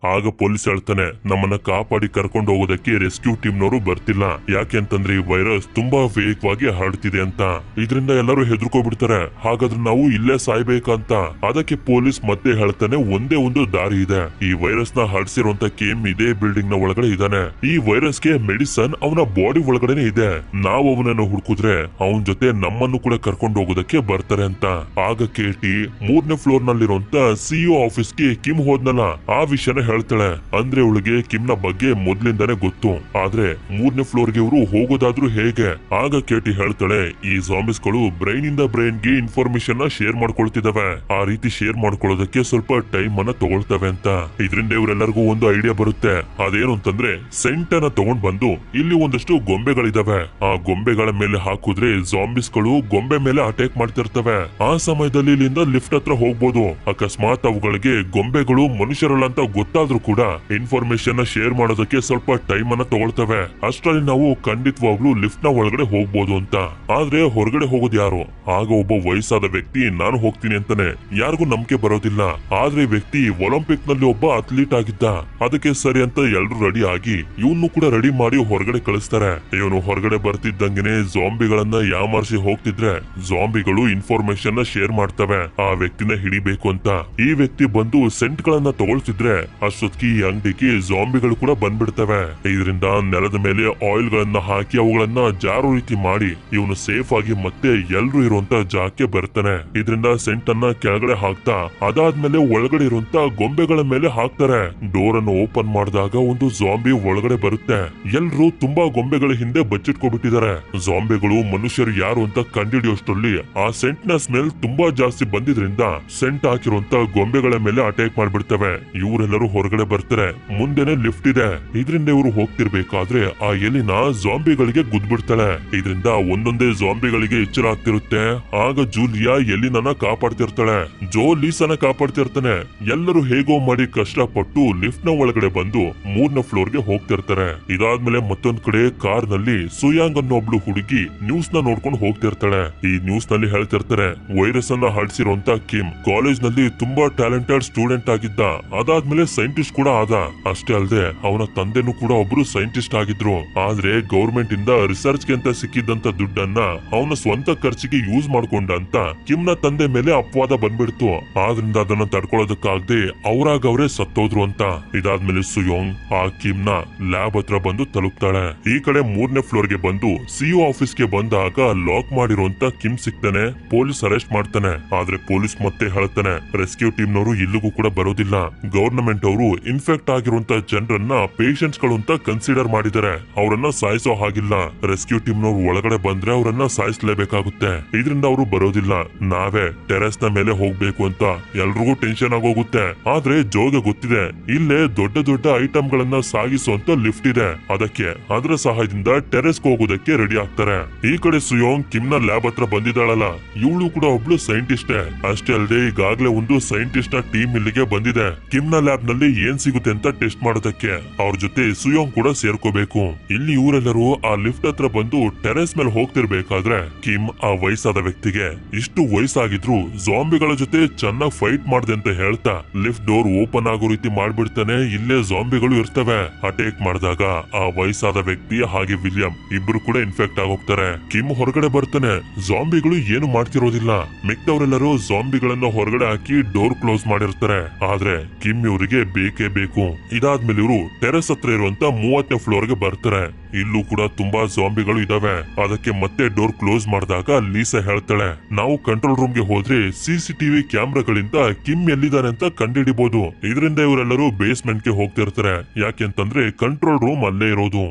ಆಗ ಪೊಲೀಸ್ ಹೇಳ್ತಾನೆ, ನಮ್ಮನ್ನ ಕಾಪಾಡಿ ಕರ್ಕೊಂಡು ಹೋಗೋದಕ್ಕೆ ರೆಸ್ಕ್ಯೂ ಟೀಮ್ ನವರು ಬರ್ತಿಲ್ಲ. ಯಾಕೆಂತಂದ್ರೆ ಈ ವೈರಸ್ ತುಂಬಾ ವೇಗವಾಗಿ ಹರಡ್ತಿದೆ ಅಂತ. ಇದರಿಂದ ಎಲ್ಲರೂ ಹೆದರ್ಕೋಬಿಡ್ತಾರೆ. ಹಾಗಾದ್ರೆ ನಾವು ಇಲ್ಲೇ ಸಾಯ್ಬೇಕಂತ. ಅದಕ್ಕೆ ಪೊಲೀಸ್ ಮತ್ತೆ ಹೇಳ್ತಾನೆ, ಒಂದೇ ಒಂದು ದಾರಿ ಇದೆ. ಈ ವೈರಸ್ ನ ಹರಡಿಸಿರುವಂತ ಕೇಮ್ ಇದೇ ಬಿಲ್ಡಿಂಗ್ ನ ಒಳಗಡೆ ಇದಾನೆ. ಈ ವೈರಸ್ ಗೆ ಮೆಡಿಸನ್ ಅವನ ಬಾಡಿ ಒಳಗಡೆನೆ ಇದೆ. ನಾವು ಅವನನ್ನು ಹುಡುಕಿದ್ರೆ ಅವನ ಜೊತೆ ನಮ್ಮನ್ನು ಕೂಡ ಕರ್ಕೊಂಡು ಹೋಗೋದಕ್ಕೆ ಬರ್ತಾರೆ ಅಂತ. ಆಗ ಕೇಟಿ 3ನೇ ಫ್ಲೋರ್ ನಲ್ಲಿರುವಂತ ಸಿಇಒ ಆಫೀಸ್ಗೆ ಕಿಮ್ ಹೋದ್ನಲ್ಲ ಆ ವಿಷಯನ ಹೇಳ್ತಾಳೆ. ಅಂದ್ರೆ ಅವಳಿಗೆ ಕಿಮ್ ನ ಬಗ್ಗೆ ಮೊದ್ಲಿಂದಾನೆ ಗೊತ್ತು. ಆದ್ರೆ 3ನೇ ಫ್ಲೋರ್ ಗೆ ಇವರು ಹೋಗೋದಾದ್ರೂ ಹೇಗೆ? ಆಗ ಕೇಟಿ ಹೇಳ್ತಾಳೆ, ಈ ಜಾಂಬಿಸ್ ಗಳು ಬ್ರೈನ್ ಇಂದ ಬ್ರೈನ್ ಗೆ ಇನ್ಫಾರ್ಮೇಶನ್ ನ ಶೇರ್ ಮಾಡ್ಕೊಳ್ತಿದಾವೆ. ಆ ರೀತಿ ಶೇರ್ ಮಾಡ್ಕೊಳ್ಳೋದಕ್ಕೆ ಸ್ವಲ್ಪ ಟೈಮ್ ಅನ್ನ ತಗೊಳ್ತವೆ ಅಂತ. ಇದರಿಂದ ಇವರೆಲ್ಲರಿಗೂ ಒಂದು ಐಡಿಯಾ ಬರುತ್ತೆ. ಅದೇನು ಅಂತಂದ್ರೆ ಸೆಂಟ್ ಅನ್ನ ತಗೊಂಡ್ ಬಂದು ಇಲ್ಲಿ ಒಂದಷ್ಟು ಗೊಂಬೆಗಳಿದಾವೆ. ಆ ಗೊಂಬೆಗಳ ಮೇಲೆ ಹಾಕುದ್ರೆ ಜಾಂಬಿಸ್ ಗಳು ಗೊಂಬೆ ಮೇಲೆ ಅಟ್ಯಾಕ್ ಮಾಡ್ತಿರ್ತವೆ. ಆ ಸಮಯದಲ್ಲಿ ಇಲ್ಲಿಂದ ಲಿಫ್ಟ್ ಹತ್ರ ಹೋಗ್ಬೋದು. ಅಕಸ್ಮಾತ್ ಅವುಗಳಿಗೆ ಗೊಂಬೆಗಳು ಮನುಷ್ಯರಲ್ಲ ಅಂತ ಗೊತ್ತಾದ್ರೂ ಕೂಡ ಇನ್ಫಾರ್ಮೇಶನ್ ನ ಶೇರ್ ಮಾಡೋದಕ್ಕೆ ಸ್ವಲ್ಪ ಟೈಮ್ ಅನ್ನ ತಗೊಳ್ತವೆ. ಅಷ್ಟರಲ್ಲಿ ನಾವು ಖಂಡಿತವಾಗ್ಲೂ ಲಿಫ್ಟ್ ನ ಒಳಗಡೆ ಹೋಗ್ಬೋದು ಅಂತ. ಆದ್ರೆ ಹೊರಗಡೆ ಹೋಗೋದು ಯಾರು? ಆಗ ಒಬ್ಬ ವಯಸ್ಸಾದ ವ್ಯಕ್ತಿ ನಾನು ಹೋಗ್ತೀನಿ ಅಂತಾನೆ. ಯಾರಿಗೂ ನಂಬಿಕೆ ಬರೋದಿಲ್ಲ. ಆದ್ರೆ ವ್ಯಕ್ತಿ ಒಲಿಂಪಿಕ್ ನಲ್ಲಿ ಒಬ್ಬ ಅಥ್ಲೀಟ್ ಆಗಿದ್ದ. ಅದಕ್ಕೆ ಸರಿ ಅಂತ ಎಲ್ರು ರೆಡಿ ಆಗಿ ಇವನು ಕೂಡ ರೆಡಿ ಮಾಡಿ ಹೊರಗಡೆ ಕಳಿಸ್ತಾರೆ. ಇವನು ಹೊರಗಡೆ ಬರ್ತಿದ್ದಂಗೆನೆ ಜಾಂಬಿಗಳನ್ನ ಯಾಮಾರಿಸಿ ಹೋಗ್ತಿದ್ರೆ ಜಾಂಬಿಗಳು ಇನ್ಫಾರ್ಮೇಶನ್ ನ ಶೇರ್ ಮಾಡ್ತವೆ ಆ ವ್ಯಕ್ತಿನ ಹಿಡಿಬೇಕು ಅಂತ. ಈ ವ್ಯಕ್ತಿ ಬಂದು ಸೆಂಟ್ ಗಳನ್ನ ತಗೊಳ್ತಿದ್ರೆ ಅಷ್ಟೊತ್ತಿಗೆ ಈ ಅಂಗಡಿಗೆ ಜಾಂಬಿಗಳು ಕೂಡ ಬಂದ್ಬಿಡ್ತವೆ. ಇದರಿಂದ ನೆಲದ ಮೇಲೆ ಆಯಿಲ್ ಗಳನ್ನ ಹಾಕಿ ಅವುಗಳನ್ನ ಜಾರೋ ರೀತಿ ಮಾಡಿ ಇವನು ಸೇಫ್ ಆಗಿ ಮತ್ತೆ ಎಲ್ರು ಇರುವಂತ ಜಾಗಕ್ಕೆ ಬರ್ತಾನೆ. ಇದರಿಂದ ಸೆಂಟ್ ಅನ್ನ ಕೆಳಗಡೆ ಹಾಕ್ತಾ ಅದಾದ್ಮೇಲೆ ಒಳಗಡೆ ಇರುವಂತ ಗೊಂಬೆಗಳ ಮೇಲೆ ಹಾಕ್ತಾರೆ. ಡೋರ್ ಅನ್ನು ಓಪನ್ ಮಾಡಿದಾಗ ಒಂದು ಜಾಂಬಿ ಒಳಗಡೆ ಬರುತ್ತೆ. ಎಲ್ರು ತುಂಬಾ ಗೊಂಬೆಗಳ ಹಿಂದೆ ಬಚ್ಚಿಟ್ಕೊಬಿಟ್ಟಿದ್ದಾರೆ. ಜಾಂಬಿಗಳು ಮನುಷ್ಯರು ಯಾರು ಅಂತ ಕಂಡಿಡಿಯೋಷ್ಟರಲ್ಲಿ ಆ ಸೆಂಟ್ ನ ಸ್ಮೆಲ್ ತುಂಬಾ ಜಾಸ್ತಿ ಬಂದಿದ್ರಿಂದ ಸೆಂಟ್ ಹಾಕಿರುವಂತ ಗೊಂಬೆಗಳ ಮೇಲೆ ಅಟ್ಯಾಕ್ ಮಾಡ್ಬಿಡ್ತವೆ. ಇವರೆಲ್ಲರೂ ಹೊರಗಡೆ ಬರ್ತಾರೆ. ಮುಂದೆನೆ ಲಿಫ್ಟ್ ಇದೆ. ಇದರಿಂದ ಇವರು ಹೋಗ್ತಿರ್ಬೇಕಾದ್ರೆ ಆ ಎಲಿನ ಜಾಂಬಿಗಳಿಗೆ ಗುದ್ಬಿಡ್ತಾಳೆ. ಇದರಿಂದ ಒಂದೊಂದೇ ಜಾಂಬಿಗಳಿಗೆ ಎಚ್ಚರ ಆಗ್ತಿರುತ್ತೆ. ಆಗ ಜೂಲಿಯಾ ಎಲಿನ ಕಾಪಾಡ್ತಿರ್ತಾಳೆ. ಜೋ ಲೀಸನ ಕಾಪಾಡ್ತಿರ್ತಾನೆ. ಎಲ್ಲರೂ ಹೇಗೋ ಮಾಡಿ ಕಷ್ಟಪಟ್ಟು ಲಿಫ್ಟ್ ನ ಒಳಗಡೆ ಬಂದು 3ನೇ ಫ್ಲೋರ್ ಗೆ ಹೋಗ್ತಿರ್ತಾರೆ. ಇದಾದ್ಮೇಲೆ ಮತ್ತೊಂದ್ ಕಡೆ ಕಾರ್ ನಲ್ಲಿ ಸುಯಾಂಗ್ ಅನ್ನೋ ಒಬ್ಳು ಹುಡುಗಿ ನ್ಯೂಸ್ ನ ನೋಡ್ಕೊಂಡು ಹೋಗ್ತಿರ್ತಾಳೆ. ಈ ನ್ಯೂಸ್ ನಲ್ಲಿ ಹೇಳ್ತಿರ್ತಾರೆ, ವೈರಸ್ ಅನ್ನ ಹರಡಿಸಿರುವಂತ ಕಿಮ್ ಕಾಲೇಜ್ ನಲ್ಲಿ ತುಂಬಾ ಟ್ಯಾಲೆಂಟೆಡ್ ಸ್ಟೂಡೆಂಟ್ ಆಗಿದ್ದ. ಅದಾದ್ಮೇಲೆ ಸೈಂಟಿಸ್ಟ್ ಕೂಡ ಆದ. ಅಷ್ಟೇ ಅಲ್ಲದೆ ಅವನ ತಂದೆನೂ ಕೂಡ ಒಬ್ರು ಸೈಂಟಿಸ್ಟ್ ಆಗಿದ್ರು. ಆದ್ರೆ ಗೌರ್ಮೆಂಟ್ ಇಂದ ರಿಸರ್ಚ್ ಗೆ ಅಂತ ಸಿಕ್ಕಿದ್ದಂತ ದುಡ್ಡನ್ನ ಅವನ ಸ್ವಂತ ಖರ್ಚಿಗೆ ಯೂಸ್ ಮಾಡ್ಕೊಂಡ ಅಂತ ಕಿಮ್ ನ ತಂದೆ ಮೇಲೆ ಅಪವಾದ ಬಂದ್ಬಿಡ್ತು. ಆದ್ರಿಂದ ಅದನ್ನ ತಡ್ಕೊಳ್ಳೋದಕ್ಕಾಗದೆ ಅವರೇ ಸತ್ತೋದ್ರು ಅಂತ. ಇದಾದ್ಮೇಲೆ ಸುಯೋಂಗ್ ಆ ಕಿಮ್ ನ ಲ್ಯಾಬ್ ಹತ್ರ ಬಂದು ತಲುಪ್ತಾಳೆ. ಈ ಕಡೆ 3ನೇ ಫ್ಲೋರ್ ಗೆ ಬಂದು ಸಿಇಒ ಆಫೀಸ್ ಗೆ ಬಂದಾಗ ಲಾಕ್ ಮಾಡಿರುವಂತ ಕಿಮ್ ಸಿಗ್ತಾನೆ. ಪೊಲೀಸ್ ಅರೆಸ್ಟ್ ಮಾಡ್ತಾನೆ. ಆದ್ರೆ ಪೊಲೀಸ್ ಮತ್ತೆ ಹೇಳ್ತಾನೆ ರೆಸ್ಕ್ಯೂ ಟೀಮ್ ನವರು ಇಲ್ಲಿಗೂ ಕೂಡ ಬರೋದಿಲ್ಲ. ಗವರ್ನಮೆಂಟ್ ಅವರು ಇನ್ಫೆಕ್ಟ್ ಆಗಿರುವಂತ ಜನರನ್ನ ಪೇಷಂಟ್ಸ್ ಗಳು ಅಂತ ಕನ್ಸಿಡರ್ ಮಾಡಿದ್ದಾರೆ. ಅವರನ್ನ ಸಾಯಿಸೋ ಹಾಗಿಲ್ಲ. ರೆಸ್ಕ್ಯೂ ಟೀಮ್ ನವರು ಒಳಗಡೆ ಬಂದ್ರೆ ಅವರನ್ನ ಸಾಯಿಸಲೇಬೇಕಾಗುತ್ತೆ. ಇದರಿಂದ ಅವರು ಬರೋದಿಲ್ಲ. ನಾವೇ ಟೆರೆಸ್ ನ ಮೇಲೆ ಹೋಗ್ಬೇಕು ಅಂತ ಎಲ್ರಿಗೂ ಟೆನ್ಷನ್ ಆಗೋಗುತ್ತೆ. ಆದ್ರೆ ಜೋಗೆ ಗೊತ್ತಿದೆ ಇಲ್ಲೇ ದೊಡ್ಡ ದೊಡ್ಡ ಐಟಮ್ ಗಳನ್ನ ಸಾಗಿಸುವಂತ ಲಿಫ್ಟ್ ಇದೆ. ಅದಕ್ಕೆ ಅದರ ಸಹಾಯದಿಂದ ಟೆರೆಸ್ ಹೋಗೋದಕ್ಕೆ ರೆಡಿ ಆಗ್ತಾರೆ. ಈ ಕಡೆ ಸುಯೋಂಗ್ ಕಿಮ್ ನ ಲ್ಯಾಬ್ ಹತ್ರ ಬಂದಿದ್ದಾಳಲ್ಲ, ಇವಳು ಕೂಡ ಒಬ್ಳು ಸೈಂಟಿಸ್ಟ್. ಅಷ್ಟೇ ಅಲ್ಲದೆ ಈಗಾಗ್ಲೇ ಒಂದು ಸೈಂಟಿಸ್ಟ್ ನ ಟೀಮ್ ಇಲ್ಲಿಗೆ ಬಂದಿದೆ. ಕಿಮ್ ನ ಲ್ಯಾಬ್ ನಲ್ಲಿ ಏನ್ ಸಿಗುತ್ತೆ ಅಂತ ಟೆಸ್ಟ್ ಮಾಡೋದಕ್ಕೆ. ಅವ್ರ ಜೊತೆ ಸುಯೋಂಗ್ ಕೂಡ ಸೇರ್ಕೋಬೇಕು. ಇಲ್ಲಿ ಇವರೆಲ್ಲರೂ ಆ ಲಿಫ್ಟ್ ಹತ್ರ ಬಂದು ಟೆರೆಸ್ ಮೇಲೆ ಹೋಗ್ತಿರ್ಬೇಕಾದ್ರೆ ಕಿಮ್ ಆ ವಯಸ್ಸಾದ ವ್ಯಕ್ತಿಗೆ ಇಷ್ಟು ವಯಸ್ಸಾಗಿದ್ರು ಜಾಂಬಿಗಳ ಜೊತೆ ಚೆನ್ನಾಗಿ ಫೈಟ್ ಮಾಡ್ದೆ ಅಂತ ಹೇಳ್ತಾ ಲಿಫ್ಟ್ ಡೋರ್ ಓಪನ್ ಆಗೋ ರೀತಿ ಮಾಡ್ಬಿಡ್ತಾನೆ. ಇಲ್ಲೇ ಜಾಂಬಿಗಳು ಇರ್ತವೆ. ಅಟ್ಯಾಕ್ ಮಾಡಿದಾಗ ಆ ವಯಸ್ಸಾದ ವ್ಯಕ್ತಿ ಹಾಗೆ ವಿಲಿಯಂ ಇಬ್ರು ಕೂಡ ಇನ್ಫೆಕ್ಟ್ ಆಗೋಗ್ತಾರೆ. ಕಿಮ್ ಹೊರಗಡೆ ಬರ್ತಾನೆ. ಜಾಂಬಿಗಳು ಏನು ಮಾಡ್ತಿರೋದಿಲ್ಲ. ಮಿಕ್ದವರೆಲ್ಲರೂ ಜಾಂಬಿಗಳನ್ನ ಹೊರಗಡೆ ಹಾಕಿ ಡೋರ್ ಕ್ಲೋಸ್ ಮಾಡಿರ್ತಾರೆ. ಆದ್ರೆ ಕಿಮ್ ಇವರಿಗೆ ಬೇಕೇ ಬೇಕು. ಇದಾದ್ಮೇಲೆ ಇವರು ಟೆರೆಸ್ ಹತ್ರ ಇರುವಂತ 30ನೇ ಫ್ಲೋರ್ ಗೆ ಬರ್ತಾರೆ. ಇಲ್ಲೂ ಕೂಡ ತುಂಬಾ ಜಾಂಬಿಗಳು ಇದಾವೆ. ಅದಕ್ಕೆ ಮತ್ತೆ ಡೋರ್ ಕ್ಲೋಸ್ ಮಾಡಿದಾಗ ಲೀಸಾ ಹೇಳ್ತಾಳೆ ನಾವು ಕಂಟ್ರೋಲ್ ರೂಮ್ ಗೆ ಹೋದ್ರೆ ಸಿಸಿಟಿವಿ ಕ್ಯಾಮ್ರಾಗಳಿಂದ ಕಿಮ್ ಎಲ್ಲಿದ್ದಾನೆ ಅಂತ ಕಂಡುಹಿಡಿಬಹುದು. ಇದರಿಂದ ಇವರೆಲ್ಲರೂ ಬೇಸ್ಮೆಂಟ್ ಗೆ ಹೋಗ್ತಿರ್ತಾರೆ. ಯಾಕೆಂತಂದ್ರೆ ಕಂಟ್ರೋಲ್ ರೂಮ್ ಅಲ್ಲೇ ಇರೋದು.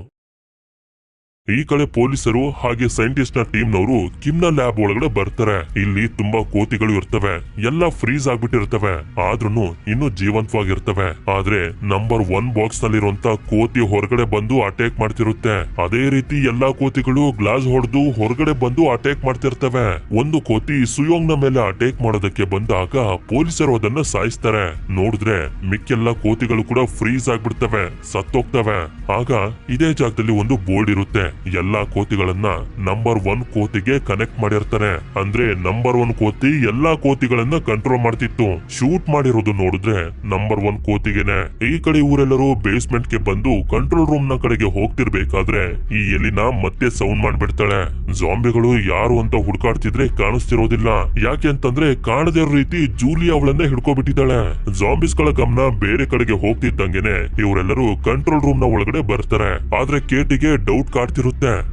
ಈ ಕಡೆ ಪೊಲೀಸರು ಹಾಗೆ ಸೈಂಟಿಸ್ಟ್ ನ ಟೀಮ್ ನವರು ಕಿಮ್ ನ ಲ್ಯಾಬ್ ಒಳಗಡೆ ಬರ್ತಾರೆ. ಇಲ್ಲಿ ತುಂಬಾ ಕೋತಿಗಳು ಇರ್ತವೆ. ಎಲ್ಲ ಫ್ರೀಸ್ ಆಗ್ಬಿಟ್ಟಿರ್ತವೆ. ಆದ್ರೂ ಇನ್ನು ಜೀವಂತವಾಗಿರ್ತವೆ. ಆದ್ರೆ ನಂಬರ್ 1 ಬಾಕ್ಸ್ ನಲ್ಲಿರುವಂತ ಕೋತಿ ಹೊರಗಡೆ ಬಂದು ಅಟ್ಯಾಕ್ ಮಾಡ್ತಿರುತ್ತೆ. ಅದೇ ರೀತಿ ಎಲ್ಲಾ ಕೋತಿಗಳು ಗ್ಲಾಸ್ ಹೊಡೆದು ಹೊರಗಡೆ ಬಂದು ಅಟ್ಯಾಕ್ ಮಾಡ್ತಿರ್ತವೆ. ಒಂದು ಕೋತಿ ಸುಯೋಂಗ್ ನ ಮೇಲೆ ಅಟ್ಯಾಕ್ ಮಾಡೋದಕ್ಕೆ ಬಂದಾಗ ಪೊಲೀಸರು ಅದನ್ನ ಸಾಯಿಸ್ತಾರೆ. ನೋಡಿದ್ರೆ ಮಿಕ್ಕೆಲ್ಲ ಕೋತಿಗಳು ಕೂಡ ಫ್ರೀಸ್ ಆಗ್ಬಿಡ್ತವೆ, ಸತ್ತೋಗ್ತವೆ. ಆಗ ಇದೇ ಜಾಗದಲ್ಲಿ ಒಂದು ಬೋರ್ಡ್ ಇರುತ್ತೆ. ಎಲ್ಲಾ ಕೋತಿಗಳನ್ನ ನಂಬರ್ 1 ಕೋತಿಗೆ ಕನೆಕ್ಟ್ ಮಾಡಿರ್ತಾರೆ. ಅಂದ್ರೆ ನಂಬರ್ 1 ಕೋತಿ ಎಲ್ಲಾ ಕೋತಿಗಳನ್ನ ಕಂಟ್ರೋಲ್ ಮಾಡ್ತಿತ್ತು. ಶೂಟ್ ಮಾಡಿರೋದು ನೋಡಿದ್ರೆ ನಂಬರ್ 1 ಕೋತಿಗೆನೆ. ಈ ಕಡೆ ಇವರೆಲ್ಲರೂ ಬೇಸ್ಮೆಂಟ್ ಗೆ ಬಂದು ಕಂಟ್ರೋಲ್ ರೂಮ್ ನ ಕಡೆಗೆ ಹೋಗ್ತಿರ್ಬೇಕಾದ್ರೆ ಈ ಎಲಿನ ಮತ್ತೆ ಸೌಂಡ್ ಮಾಡ್ಬಿಡ್ತಾಳೆ. ಜಾಂಬಿಗಳು ಯಾರು ಅಂತ ಹುಡ್ಕಾಡ್ತಿದ್ರೆ ಕಾಣಿಸ್ತಿರೋದಿಲ್ಲ. ಯಾಕೆ ಅಂತಂದ್ರೆ ಕಾಣದೇ ಇರೋ ರೀತಿ ಜೂಲಿ ಅವಳನ್ನ ಹಿಡ್ಕೊಬಿಟ್ಟಿದ್ದಾಳೆ. ಜಾಂಬಿಸ್ ಗಳ ಗಮನ ಬೇರೆ ಕಡೆಗೆ ಹೋಗ್ತಿದ್ದಂಗೆನೆ ಇವರೆಲ್ಲರೂ ಕಂಟ್ರೋಲ್ ರೂಮ್ ನ ಒಳಗಡೆ ಬರ್ತಾರೆ. ಆದ್ರೆ ಕೇಟಿಗೆ ಡೌಟ್ ಕಾಡ್ತಿರುತ್ತೆ.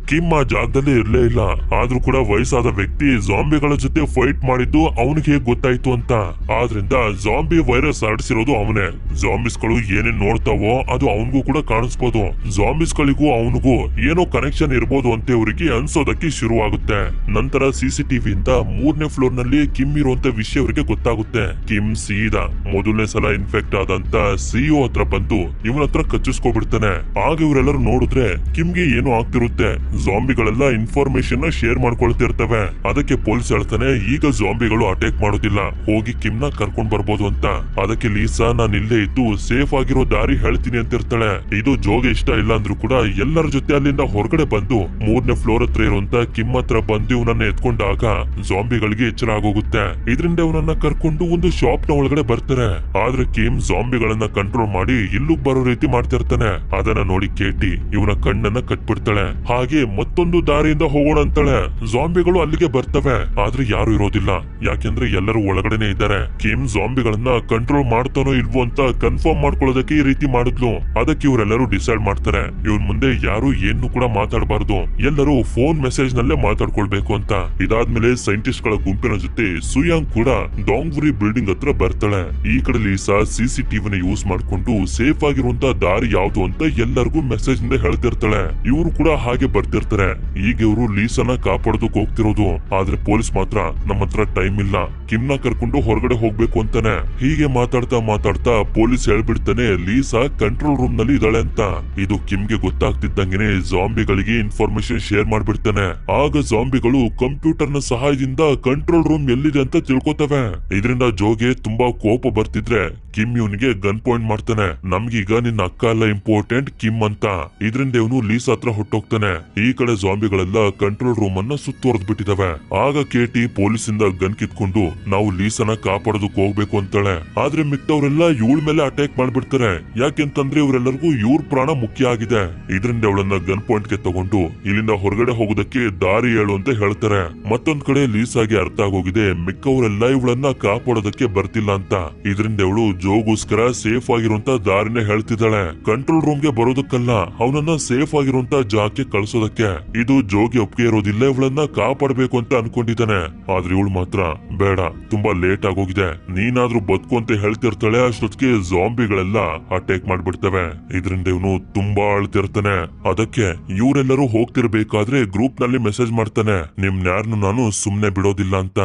ಕಿಮ್ ಆ ಜಾಗದಲ್ಲಿ ಇರ್ಲೇ ಇಲ್ಲ. ಆದ್ರೂ ಕೂಡ ವಯಸ್ಸಾದ ವ್ಯಕ್ತಿ ಜಾಂಬಿಗಳ ಜೊತೆ ಫೈಟ್ ಮಾಡಿದ್ದು ಅವನಿಗೆ ಹೇಗ್ ಗೊತ್ತಾಯ್ತು ಅಂತ. ಆದ್ರಿಂದ ಜಾಂಬಿ ವೈರಸ್ ಹರಡಿಸಿರೋದು ಅವನೇ. ಜಾಂಬಿಸ್ ಗಳು ಏನೇನ್ ನೋಡ್ತಾವೋ ಅದು ಅವನಿಗೂ ಕೂಡ ಕಾಣಿಸ್ಬೋದು. ಜಾಂಬಿಸ್ ಗಳಿಗೂ ಅವನಿಗೂ ಏನೋ ಕನೆಕ್ಷನ್ ಇರ್ಬೋದು ಅಂತ ಇವರಿಗೆ ಅನ್ಸೋದಕ್ಕೆ ಶುರುವಾಗುತ್ತೆ. ನಂತರ ಸಿಸಿಟಿವಿ ಇಂದ 3ನೇ ಫ್ಲೋರ್ ನಲ್ಲಿ ಕಿಮ್ ಇರುವಂತ ವಿಷಯ ಅವರಿಗೆ ಗೊತ್ತಾಗುತ್ತೆ. ಕಿಮ್ ಸೀದಾ ಮೊದಲನೇ ಸಲ ಇನ್ಫೆಕ್ಟ್ ಆದಂತ ಸಿಇಒ ಹತ್ರ ಬಂದು ಇವನ ಹತ್ರ ಕಚ್ಚಿಸ್ಕೊಬಿಡ್ತಾನೆ. ಆಗ ಇವರೆಲ್ಲರೂ ನೋಡಿದ್ರೆ ಕಿಮ್ಗೆ ಏನೋ ಆಗ್ತಿರುತ್ತೆ. ಜಾಂಬಿಗಳೆಲ್ಲ ಇನ್ಫಾರ್ಮೇಶನ್ ನ ಶೇರ್ ಮಾಡ್ಕೊಳ್ತಿರ್ತವೆ. ಅದಕ್ಕೆ ಪೊಲೀಸ್ ಹೇಳ್ತಾನೆ ಈಗ ಜಾಂಬಿಗಳು ಅಟ್ಯಾಕ್ ಮಾಡೋದಿಲ್ಲ, ಹೋಗಿ ಕಿಮ್ ನ ಕರ್ಕೊಂಡ್ ಬರ್ಬೋದು ಅಂತ. ಅದಕ್ಕೆ ಲೀಸಾ ನಾನು ಇಲ್ಲೇ ಇದ್ದು ಸೇಫ್ ಆಗಿರೋ ದಾರಿ ಹೇಳ್ತೀನಿ ಅಂತ ಇರ್ತಾಳೆ. ಇದು ಜೋಗೆ ಇಷ್ಟ ಇಲ್ಲ ಅಂದ್ರೂ ಕೂಡ ಎಲ್ಲರ ಜೊತೆ ಅಲ್ಲಿಂದ ಹೊರಗಡೆ ಬಂದು 3ನೇ ಫ್ಲೋರ್ ಹತ್ರ ಇರುವಂತ ಕಿಮ್ ಹತ್ರ ಬಂದು ಇವನನ್ನ ಎತ್ಕೊಂಡಾಗ ಜಾಂಬಿಗಳಿಗೆ ಎಚ್ಚರ ಆಗೋಗುತ್ತೆ. ಇದರಿಂದ ಇವನನ್ನ ಕರ್ಕೊಂಡು ಒಂದು ಶಾಪ್ ನ ಒಳಗಡೆ ಬರ್ತಾರೆ. ಆದ್ರೆ ಕಿಮ್ ಜಾಂಬಿಗಳನ್ನ ಕಂಟ್ರೋಲ್ ಮಾಡಿ ಇಲ್ಲಿಗೆ ಬರೋ ರೀತಿ ಮಾಡ್ತಿರ್ತಾನೆ. ಅದನ್ನ ನೋಡಿ ಕೇಟಿ ಇವನ ಕಣ್ಣನ್ನ ಕಟ್ಬಿಡ್ತಾಳೆ. ಹಾಗೆ ಮತ್ತೊಂದು ದಾರಿಯಿಂದ ಹೋಗೋಣ ಅಂತಾಳೆ. ಜಾಂಬಿಗಳು ಅಲ್ಲಿಗೆ ಬರ್ತವೆ. ಆದ್ರೆ ಯಾರು ಇರೋದಿಲ್ಲ. ಯಾಕೆಂದ್ರೆ ಎಲ್ಲರೂ ಒಳಗಡೆನೆ ಇದ್ದಾರೆ. ಕಿಮ್ ಜಾಂಬಿಗಳನ್ನ ಕಂಟ್ರೋಲ್ ಮಾಡ್ತಾನೋ ಇಲ್ವೋ ಅಂತ ಕನ್ಫರ್ಮ್ ಮಾಡ್ಕೊಳ್ಳೋದಕ್ಕೆ ಈ ರೀತಿ ಮಾಡಿದ್ಲು. ಅದಕ್ಕೆ ಇವರೆಲ್ಲರೂ ಡಿಸೈಡ್ ಮಾಡ್ತಾರೆ ಇವನ್ ಮುಂದೆ ಯಾರು ಏನು ಕೂಡ ಮಾತಾಡಬಾರ್ದು, ಎಲ್ಲರೂ ಫೋನ್ ಮೆಸೇಜ್ ನಲ್ಲೇ ಮಾತಾಡ್ಕೊಳ್ಬೇಕು ಅಂತ. ಇದಾದ್ಮೇಲೆ ಸೈಂಟಿಸ್ಟ್ ಗಳ ಗುಂಪಿನ ಜೊತೆ ಸುಯಾಂಗ್ ಕೂಡ ಡಾಂಗ್ವುರಿ ಬಿಲ್ಡಿಂಗ್ ಹತ್ರ ಬರ್ತಾಳೆ. ಈ ಕಡೆ ಲೀಸಾ ಸಿಸಿಟಿವಿನ ಯೂಸ್ ಮಾಡ್ಕೊಂಡು ಸೇಫ್ ಆಗಿರುವಂತ ದಾರಿ ಯಾವ್ದು ಅಂತ ಎಲ್ಲರಿಗೂ ಮೆಸೇಜ್ ಇಂದ ಹೇಳ್ತಿರ್ತಾಳೆ. ಇವರು ಕೂಡ ಹಾಗೆ ಬರ್ತಿರ್ತಾರೆ. ಈಗ ಇವರು ಲೀಸಾನ ಕಾಪಾಡೋದಕ್ಕೆ ಹೋಗ್ತಿರೋದು. ಆದ್ರೆ ಪೊಲೀಸ್ ಮಾತ್ರ ನಮ್ಮ ಹತ್ರ ಟೈಮ್ ಇಲ್ಲ, ಕಿಮ್ನ ಕರ್ಕೊಂಡು ಹೊರಗಡೆ ಹೋಗ್ಬೇಕು ಅಂತಾನೆ. ಹೀಗೆ ಮಾತಾಡ್ತಾ ಪೊಲೀಸ್ ಹೇಳ್ಬಿಡ್ತಾನೆ ಲೀಸಾ ಕಂಟ್ರೋಲ್ ರೂಮ್ ನಲ್ಲಿ ಇದ್ದಾಳೆ ಅಂತ. ಇದು ಕಿಮ್ಗೆ ಗೊತ್ತಾಗ್ತಿದ್ದಂಗೆನೆ ಜಾಂಬಿಗಳಿಗೆ ಇನ್ಫಾರ್ಮೇಶನ್ ಶೇರ್ ಮಾಡ್ಬಿಡ್ತಾನೆ. ಆಗ ಜಾಂಬಿಗಳು ಕಂಪ್ಯೂಟರ್ ನ ಸಹಾಯದಿಂದ ಕಂಟ್ರೋಲ್ ರೂಮ್ ಎಲ್ಲಿದೆ ಅಂತ ತಿಳ್ಕೊತವೆ. ಇದರಿಂದ ಜೋಗೆ ತುಂಬಾ ಕೋಪ ಬರ್ತಿದ್ರೆ ಕಿಮ್ ಇವನಿಗೆ ಗನ್ ಪಾಯಿಂಟ್ ಮಾಡ್ತಾನೆ. ನಮ್ಗೀಗ ನಿನ್ನ ಅಕ್ಕ ಎಲ್ಲ ಇಂಪಾರ್ಟೆಂಟ್ ಕಿಮ್ ಅಂತ. ಇದರಿಂದ ಇವನು ಲೀಸಾ ಹತ್ರ ಹೊಟ್ಟೋಗ್ತಾನೆ. ಹೋಗ್ತಾನೆ. ಈ ಕಡೆ ಜಾಂಬಿಗಳೆಲ್ಲ ಕಂಟ್ರೋಲ್ ರೂಮ್ ಅನ್ನ ಸುತ್ತುವರೆದು ಬಿಟ್ಟಿದಾವೆ. ಆಗ ಕೇಟಿ ಪೊಲೀಸಿಂದ ಗನ್ ಕಿತ್ಕೊಂಡು ನಾವು ಲೀಸನ ಕಾಪಾಡೋದಕ್ಕೆ ಹೋಗ್ಬೇಕು ಅಂತಾಳೆ. ಆದ್ರೆ ಮಿಕ್ಕವರೆಲ್ಲ ಇವಳ ಮೇಲೆ ಅಟ್ಯಾಕ್ ಮಾಡ್ಬಿಡ್ತಾರೆ. ಯಾಕೆಂತಂದ್ರೆ ಇವರೆಲ್ಲರಿಗೂ ಇವ್ರ ಪ್ರಾಣ ಮುಖ್ಯ ಆಗಿದೆ. ಇದರಿಂದ ಅವಳನ್ನ ಗನ್ ಪಾಯಿಂಟ್ ಗೆ ತಗೊಂಡು ಇಲ್ಲಿಂದ ಹೊರಗಡೆ ಹೋಗೋದಕ್ಕೆ ದಾರಿ ಹೇಳು ಅಂತ ಹೇಳ್ತಾರೆ. ಮತ್ತೊಂದ್ ಕಡೆ ಲೀಸಾಗೆ ಅರ್ಥ ಆಗೋಗಿದೆ ಮಿಕ್ಕವರೆಲ್ಲ ಇವಳನ್ನ ಕಾಪಾಡೋದಕ್ಕೆ ಬರ್ತಿಲ್ಲ ಅಂತ. ಇದರಿಂದ ಇವಳು ಜೋಗೋಸ್ಕರ ಸೇಫ್ ಆಗಿರುವಂತ ದಾರಿನೇ ಹೇಳ್ತಿದ್ದಾಳೆ. ಕಂಟ್ರೋಲ್ ರೂಮ್ ಗೆ ಬರೋದಕ್ಕಲ್ಲ, ಅವನನ್ನ ಸೇಫ್ ಆಗಿರುವಂತ ಜಾಗಕ್ಕೆ ಕಳ್ಸೋದಕ್ಕೆ. ಇದು ಜೋಗೆ ಒಪ್ಪಿಗೆ ಇರೋದಿಲ್ಲ, ಇವಳನ್ನ ಕಾಪಾಡಬೇಕು ಅಂತ ಅನ್ಕೊಂಡಿದ್ದಾನೆ. ಆದ್ರೆ ಇವಳು ಮಾತ್ರ ಬೇಡ, ತುಂಬಾ ಲೇಟ್ ಆಗೋಗಿದೆ, ನೀನಾದ್ರೂ ಬದುಕು ಅಂತ ಹೇಳ್ತಿರ್ತಾಳೆ. ಅಷ್ಟೊತ್ತಿಗೆ ಜಾಂಬಿಗಳೆಲ್ಲ ಅಟ್ಯಾಕ್ ಮಾಡ್ಬಿಡ್ತವೆ. ಇದರಿಂದ ಇವನು ತುಂಬಾ ಅಳ್ತಿರ್ತಾನೆ. ಅದಕ್ಕೆ ಇವರೆಲ್ಲರೂ ಹೋಗ್ತಿರ್ಬೇಕಾದ್ರೆ ಗ್ರೂಪ್ ನಲ್ಲಿ ಮೆಸೇಜ್ ಮಾಡ್ತಾನೆ, ನಿಮ್ನ್ಯಾರನ್ನು ನಾನು ಸುಮ್ನೆ ಬಿಡೋದಿಲ್ಲ ಅಂತ.